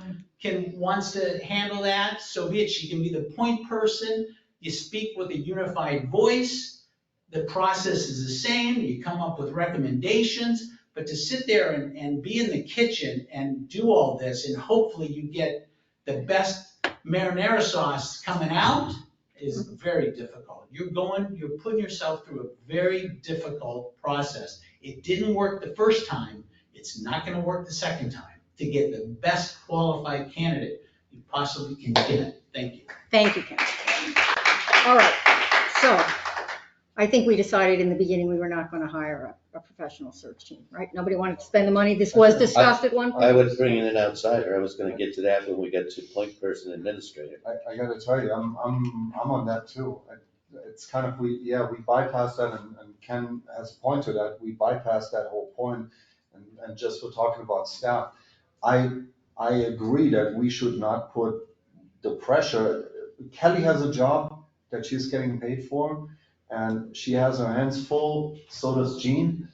wants to handle that, so be it. She can be the point person. You speak with a unified voice. The process is the same. You come up with recommendations. But to sit there and be in the kitchen and do all this and hopefully you get the best marinara sauce coming out is very difficult. You're putting yourself through a very difficult process. It didn't work the first time. It's not going to work the second time to get the best qualified candidate you possibly can get. Thank you. Thank you, Ken. All right, so I think we decided in the beginning we were not going to hire a professional search team, right? Nobody wanted to spend the money. This was discussed at one point. I would bring in an outsider. I was gonna get to that when we get to point person administrator. I gotta tell you, I'm on that too. It's kind of, we bypassed that and Ken has pointed that, we bypassed that whole point and just we're talking about staff. I agree that we should not put the pressure. Kelly has a job that she's getting paid for and she has her hands full, so does Jean.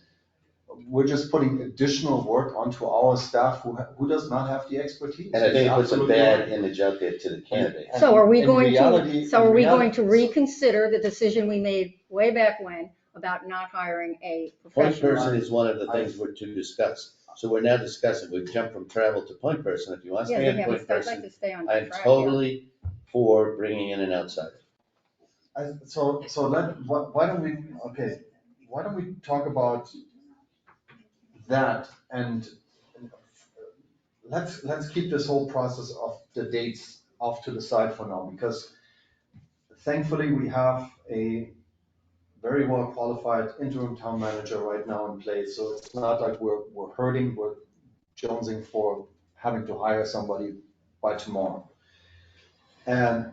We're just putting additional work onto our staff who does not have the expertise. And I think it puts a Absolutely bad right. image out there to the candidate. So are we In going reality- to reconsider the decision we made way back when about not hiring a Point professional? person is one of the things we're to discuss. So we're now discussing, we've jumped from travel to point person. If you want to stay on point I'd like person, to stay on I'm track, yeah. totally for bringing in an outsider. Why don't we talk about that and let's keep this whole process of the dates off to the side for now, because thankfully we have a very well qualified interim town manager right now in place, so it's not like we're hurting, we're jonesing for having to hire somebody by tomorrow. And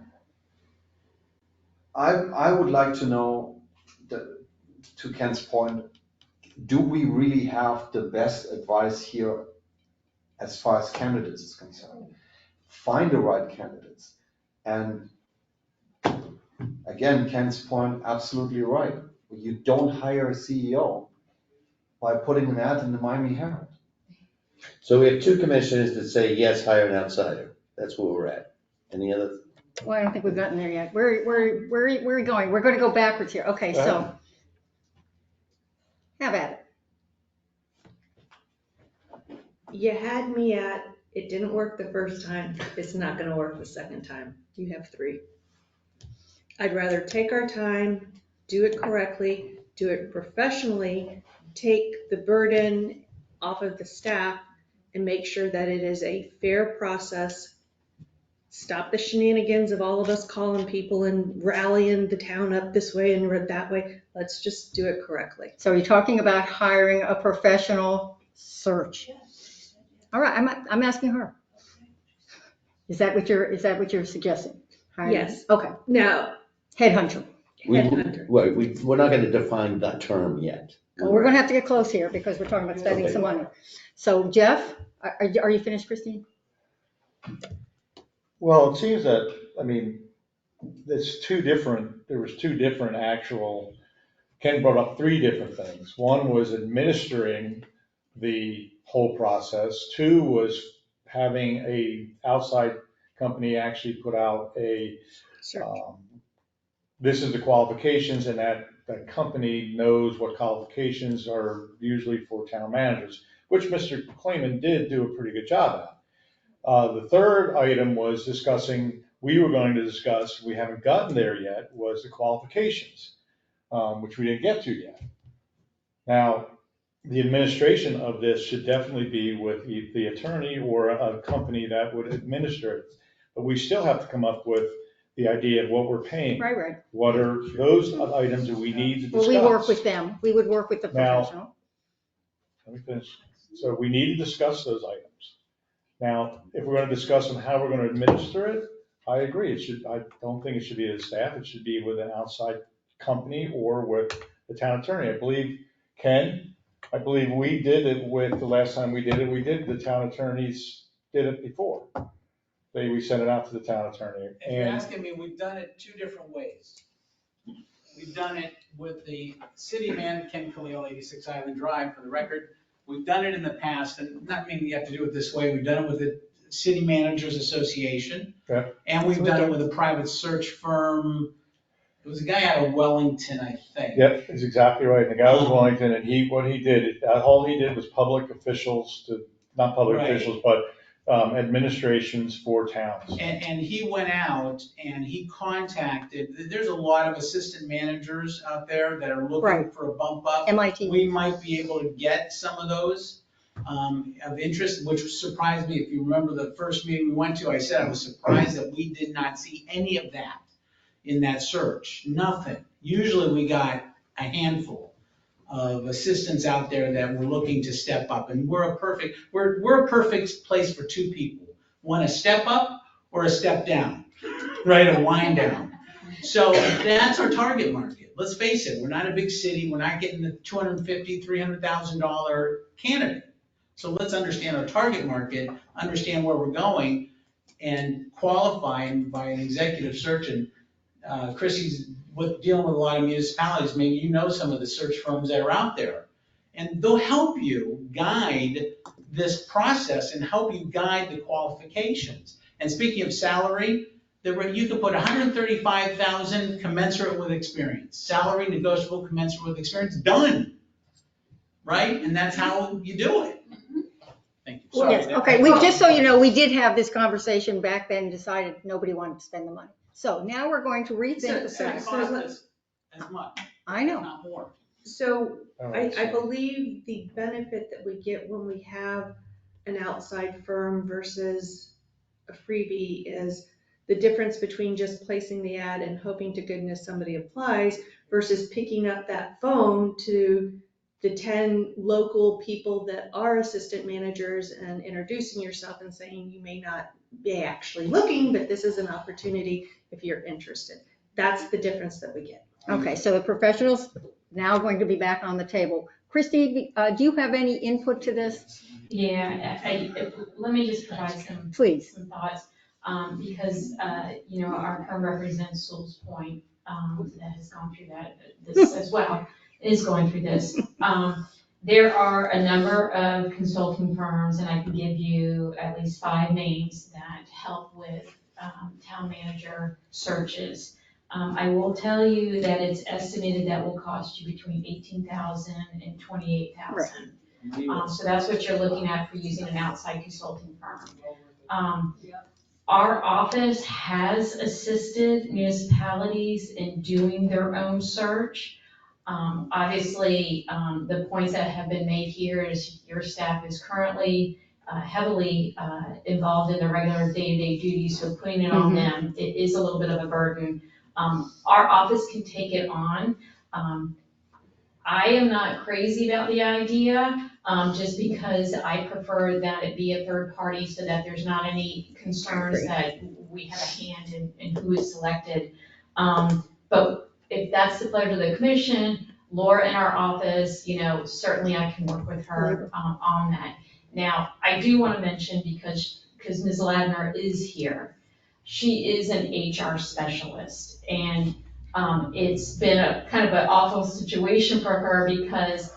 I would like to know, that, to Ken's point, do we really have the best advice here as far as candidates is concerned? Find the right candidates. And again, Ken's point, absolutely right. You don't hire a CEO by putting an ad in the Miami Herald. So we have two commissioners that say, yes, hire an outsider. That's where we're at. Any other? Well, I don't think we've gotten there yet. Where are we going? We're going to go backwards here. Okay, so have at it. You had me at, it didn't work the first time, it's not gonna work the second time. You have 3. I'd rather take our time, do it correctly, do it professionally, take the burden off of the staff and make sure that it is a fair process. Stop the shenanigans of all of us calling people and rallying the town up this way and that way. Let's just do it correctly. So you're talking about hiring a professional search. All right, I'm asking her. Is that what you're suggesting? Hiring- Yes. Okay. Now, Headhunter. We're not gonna define that term yet. Well, we're gonna have to get close here because we're talking about spending some money. So Jeff, are you finished, Christine? Well, it seems that, I mean, there was two different actual, Ken brought up 3 different things. One was administering the whole process. 2 was having a outside company actually put out this is the qualifications, and that company knows what qualifications are usually for town managers, which Mr. Clayman did do a pretty good job at. The third item was we were going to discuss, we haven't gotten there yet, was the qualifications, which we didn't get to yet. Now, the administration of this should definitely be with the attorney or a company that would administer it. But we still have to come up with the idea of what we're paying. Right. What are those items that we need to discuss? Well, we work with them. We would work with the Now- professional. Let me finish. So we need to discuss those items. Now, if we're going to discuss on how we're going to administer it, I agree. I don't think it should be the staff. It should be with an outside company or with the town attorney. I believe, Ken, we did it with, the last time we did it, the town attorneys did it before. We sent it out to the town attorney. If you're asking me, we've done it two different ways. We've done it with the city man, Ken Khalil, 86 Island Drive, for the record. We've done it in the past, and not meaning you have to do it this way. We've done it with the City Managers Association. Okay. And we've done it with a private search firm. It was a guy out of Wellington, I think. Yep, that's exactly right. The guy was Wellington, and all he did was public officials not public Right. officials, but administrations for towns. And he went out and he contacted, there's a lot of assistant managers out there that are looking Right. for a bump up. MIT. We might be able to get some of those of interest, which surprised me. If you remember the first meeting we went to, I said I was surprised that we did not see any of that in that search. Nothing. Usually we got a handful of assistants out there that were looking to step up, and we're a perfect place for two people. One, a step up or a step down, right? A wind down. So that's our target market. Let's face it, we're not a big city. We're not getting the $250,000, $300,000 candidate. So let's understand our target market, understand where we're going, and qualify by an executive search. And Chrissy's dealing with a lot of municipalities. Maybe you know some of the search firms that are out there, and they'll help you guide this process and help you guide the qualifications. And speaking of salary, you can put 135,000 commensurate with experience. Salary negotiable commensurate with experience, done. Right? And that's how you do it. Thank you. Sorry, Yes, okay, just so you know, we did have this conversation back then, decided nobody wanted to spend the money. So now we're going to rethink the It's gonna price. cost us as much, I know. not more. So All I right, believe the benefit that we get when we have an outside firm versus a freebie is the difference between just placing the ad and hoping to goodness somebody applies versus picking up that phone to the 10 local people that are assistant managers and introducing yourself and saying you may not be actually looking, but this is an opportunity if you're interested. That's the difference that we get. Okay, so the professionals now going to be back on the table. Christy, do you have any input to this? Yeah, let me just provide some Please. some thoughts, because, our firm represents Souls Point, that has gone through this as well, is going through this. There are a number of consulting firms, and I can give you at least 5 names that help with town manager searches. I will tell you that it's estimated that will cost you between $18,000 and $28,000. So that's what you're looking at for using an outside consulting firm. Our office has assisted municipalities in doing their own search. Obviously, the points that have been made here is your staff is currently heavily involved in the regular day-to-day duties, so putting it on them, it is a little bit of a burden. Our office can take it on. I am not crazy about the idea, just because I prefer that it be a third party so that there's not any concerns that we have a hand in who is selected. But if that's the pleasure of the commission, Laura in our office, certainly I can work with her on that. Now, I do want to mention, because Ms. Ladner is here, she is an HR specialist, and it's been a kind of an awful situation for her, because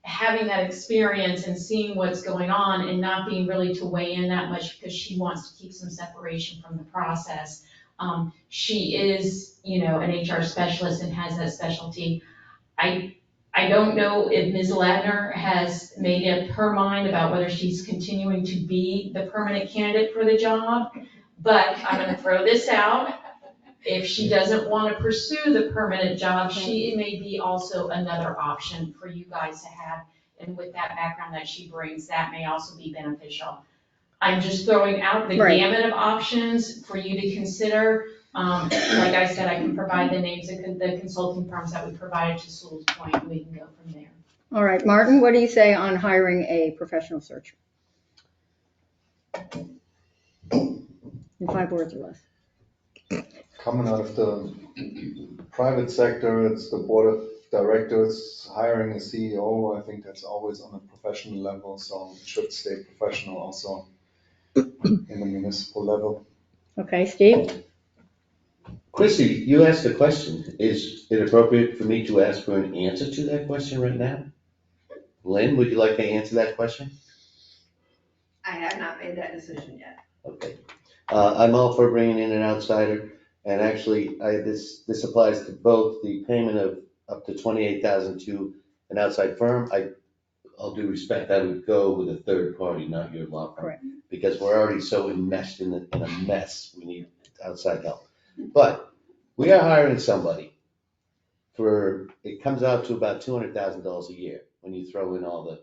having that experience and seeing what's going on and not being really to weigh in that much because she wants to keep some separation from the process. She is, an HR specialist and has that specialty. I don't know if Ms. Ladner has made up her mind about whether she's continuing to be the permanent candidate for the job, but I'm gonna throw this out. If she doesn't want to pursue the permanent job, it may be also another option for you guys to have and with that background that she brings, that may also be beneficial. I'm just throwing out the Right. gamut of options for you to consider. Like I said, I can provide the names of the consulting firms that we provided to Sewell's Point, and we can go from there. All right, Martin, what do you say on hiring a professional searcher? In 5 words or less. Coming out of the private sector, it's the board of directors hiring a CEO. I think that's always on a professional level, so it should stay professional also in the municipal level. Okay, Steve? Chrissy, you asked a question. Is it appropriate for me to ask for an answer to that question right now? Lynn, would you like to answer that question? I have not made that decision yet. Okay. I'm all for bringing in an outsider, and actually, this applies to both the payment of up to $28,000 to an outside firm. All due respect, I would go with a third party, not your law firm. Correct. Because we're already so enmeshed in a mess, we need outside help. But we are hiring somebody for, it comes out to about $200,000 a year when you throw in all the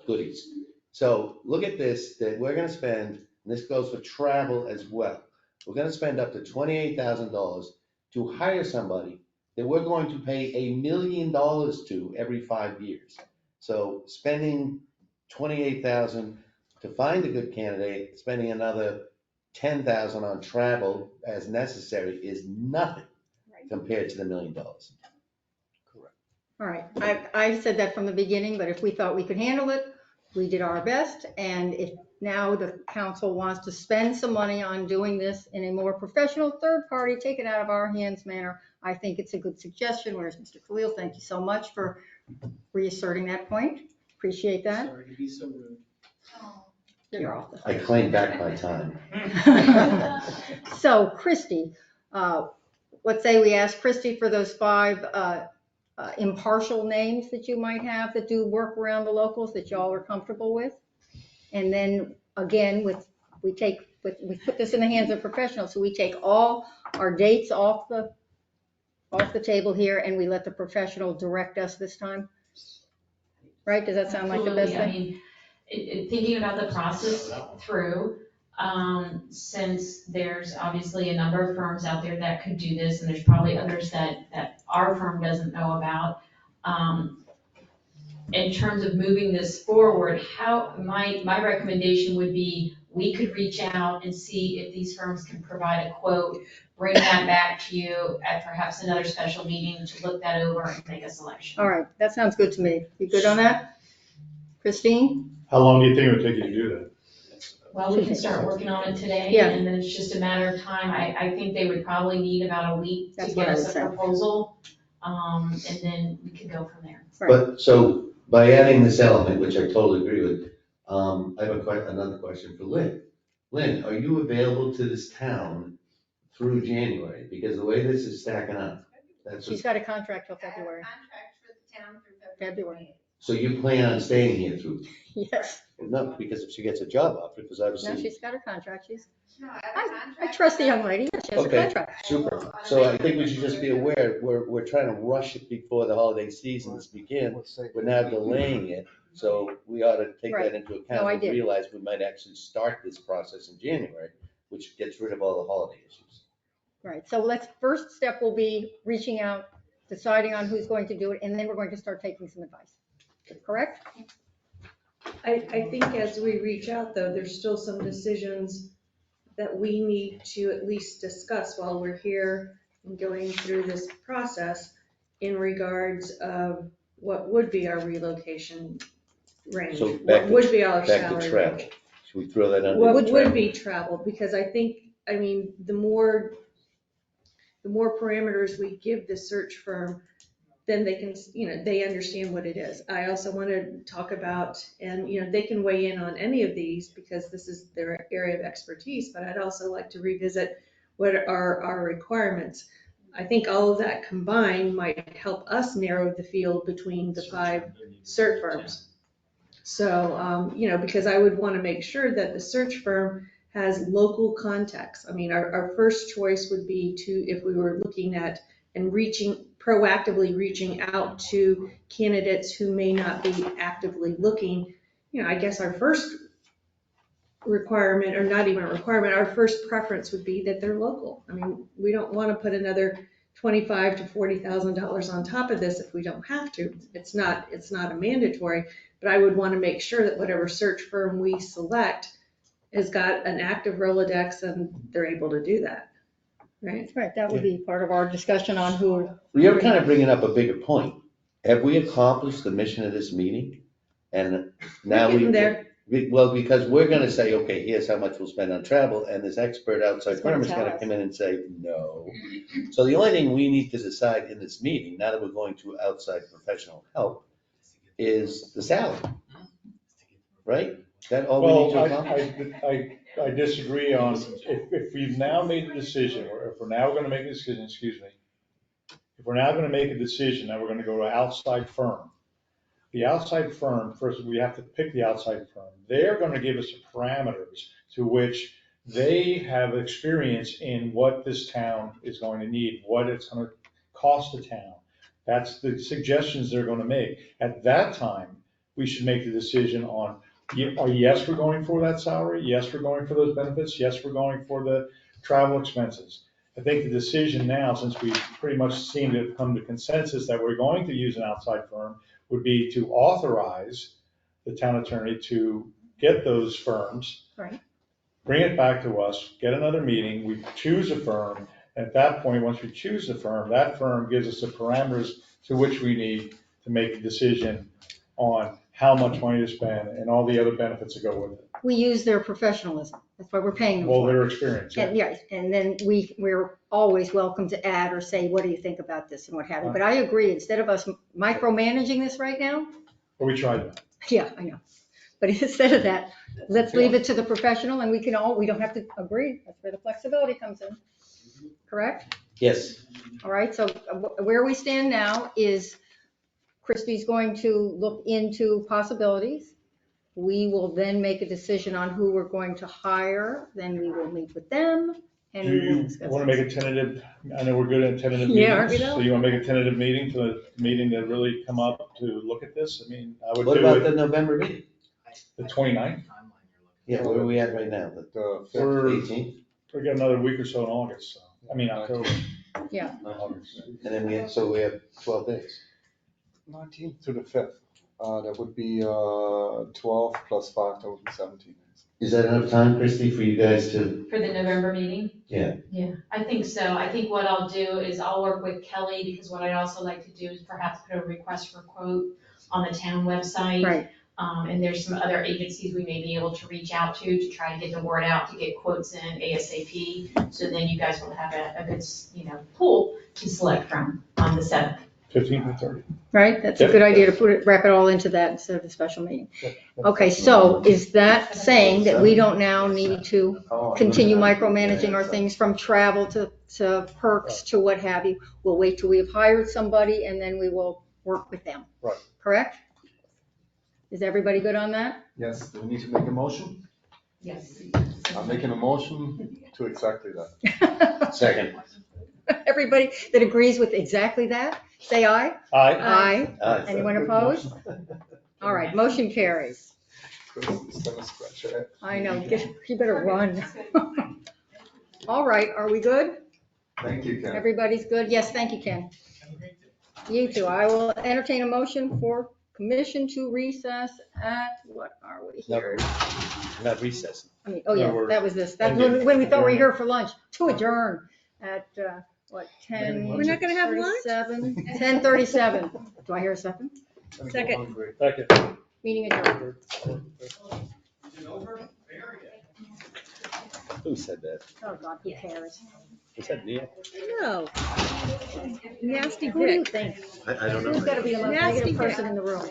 goodies. So look at this, that we're gonna spend, and this goes for travel as well. We're gonna spend up to $28,000 to hire somebody that we're going to pay $1 million to every 5 years. So spending $28,000 to find a good candidate, spending another $10,000 on travel as necessary is nothing compared to the $1 million. All right, I said that from the beginning, but if we thought we could handle it, we did our best. And if now the council wants to spend some money on doing this in a more professional third party, take it out of our hands manner, I think it's a good suggestion. Where's Mr. Khalil? Thank you so much for reasserting that point. Appreciate that. Sorry to be so rude. You're off the I claim back my time. So Christie, let's say we ask Christie for those 5 impartial names that you might have that do work around the locals that y'all are comfortable with. And then again, we put this in the hands of professionals. So we take all our dates off the table here and we let the professional direct us this time. Right? Does that sound like the best Absolutely. thing? I mean, thinking about the process through, since there's obviously a number of firms out there that could do this, and there's probably others that our firm doesn't know about. In terms of moving this forward, my recommendation would be, we could reach out and see if these firms can provide a quote, bring that back to you at perhaps another special meeting to look that over and make a selection. All right, that sounds good to me. You good on that? Christine? How long do you think it would take you to do that? Well, we can start working on it today, Yeah. and then it's just a matter of time. I think they would probably need about a week to That's give what I us would a say. proposal, and then we could go from there. But, so, by adding this element, which I totally agree with, I have another question for Lynn. Lynn, are you available to this town through January? Because the way this is stacking up, She's got a contract till February. Contract for the town through February. So you plan on staying here through? Yes. No, because if she gets a job offer, because No, obviously. she's got a contract. No, I have a I contract. trust the young lady. Yes, she has a Okay, contract. super. So I think we should just be aware, we're trying to rush it before the holiday seasons begin. We're now delaying it, so we ought to take Right. that into No, I account did. and realize we might actually start this process in January, which gets rid of all the holiday issues. Right, so first step will be reaching out, deciding on who's going to do it, and then we're going to start taking some advice. Correct? I think as we reach out, though, there's still some decisions that we need to at least discuss while we're here and going through this process in regards of what would be our relocation range, So what back to- would be our back to salary travel. range. Should we throw that under? What the would travel? be travel, because I think, I mean, the more parameters we give the search firm, then they can, they understand what it is. I also want to talk about, and, they can weigh in on any of these because this is their area of expertise, but I'd also like to revisit what are our requirements. I think all of that combined might help us narrow the field between the 5 search firms. So, because I would want to make sure that the search firm has local context. I mean, our first choice would be if we were looking at and reaching proactively reaching out to candidates who may not be actively looking, I guess our first requirement, or not even a requirement, our first preference would be that they're local. I mean, we don't want to put another $25,000 to $40,000 on top of this if we don't have to. It's not a mandatory, but I would want to make sure that whatever search firm we select has got an active Rolodex and they're able to do that, right? Right, that would be part of our discussion on who. You're kind of bringing up a bigger point. Have we accomplished the mission of this meeting? And now We're getting there. Well, because we're gonna say, okay, here's how much we'll spend on travel, and this expert outside It's gonna firm is tell gonna us. come in and say, no. So the only thing we need to decide in this meeting, now that we're going to outside professional help, is the salary. Right? Is that all we need to Well, accomplish? I disagree on, if we've now made a decision, or if we're now gonna make a decision, excuse me. If we're now gonna make a decision that we're gonna go to an outside firm, the outside firm, first, we have to pick the outside firm. They're gonna give us parameters to which they have experience in what this town is going to need, what it's gonna cost the town. That's the suggestions they're gonna make. At that time, we should make the decision on, yes, we're going for that salary, yes, we're going for those benefits, yes, we're going for the travel expenses. I think the decision now, since we pretty much seem to have come to consensus that we're going to use an outside firm, would be to authorize the town attorney to get those firms, Right. bring it back to us, get another meeting, we choose a firm. And at that point, once we choose the firm, that firm gives us the parameters to which we need to make a decision on how much money to spend and all the other benefits that go with it. We use their professionalism. That's why we're paying them Well, for it. their experience, yeah. And, yes, and then we're always welcome to add or say, what do you think about this and what have you? But I agree, instead of us micromanaging this right now, But we tried that. yeah, I know. But instead of that, let's leave it to the professional and we don't have to agree. That's where the flexibility comes in. Correct? Yes. All right, so where we stand now is Christie's going to look into possibilities. We will then make a decision on who we're going to hire, then we will meet with them and Do we will you discuss. want to make a tentative, I know we're good at tentative Yeah, aren't we meetings, though? so you want to make a tentative meeting for the meeting to really come up to look at this? I mean, I would What do about the it November meeting? the 29th. Yeah, where are we at right now? The We're- 18th? We got another week or so in August, so, I mean, October. Yeah. August. And then we have 12 days. 19th to the 5th. That would be 12 plus 5, that would be 17 days. Is that enough time, Christie, for you guys to, For the November meeting? yeah? Yeah, I think so. I think what I'll do is I'll work with Kelly, because what I'd also like to do is perhaps put a request for quote on the town website. Right. And there's some other agencies we may be able to reach out to try to get the word out, to get quotes in ASAP. So then you guys will have a good, pool to select from on the 7th. 15th and 30th. Right, that's a Yep. good idea to wrap it all into that instead of a special meeting. Okay, so is that saying that we don't now need to continue micromanaging our things from travel to perks to what have you? We'll wait till we have hired somebody and then we will work with them. Right. Correct? Is everybody good on that? Yes, do we need to make a motion? Yes. I'm making a motion to exactly that. Second. Everybody that agrees with exactly that, say aye. Aye. Aye. Anyone opposed? All right, motion carries. It's gonna scratch your head. I know, you better run. All right, are we good? Thank you, Ken. Everybody's good? Yes, thank you, Ken. You too. I will entertain a motion for commission to recess at, what are we here? Not recessing. I mean, oh No, yeah, we're that was this. That's ending. when we thought we were here for lunch, to adjourn at, what, 10? We're not gonna have lunch? 10:37. Do I hear a second? I'm Second. hungry. Second. Meeting adjourned. Who said that? Oh, God, who cares? Was that Neil? No. Nasty Who do you Dick. think? I don't know. Who's gotta be the most Nasty negative Dick. person in the room?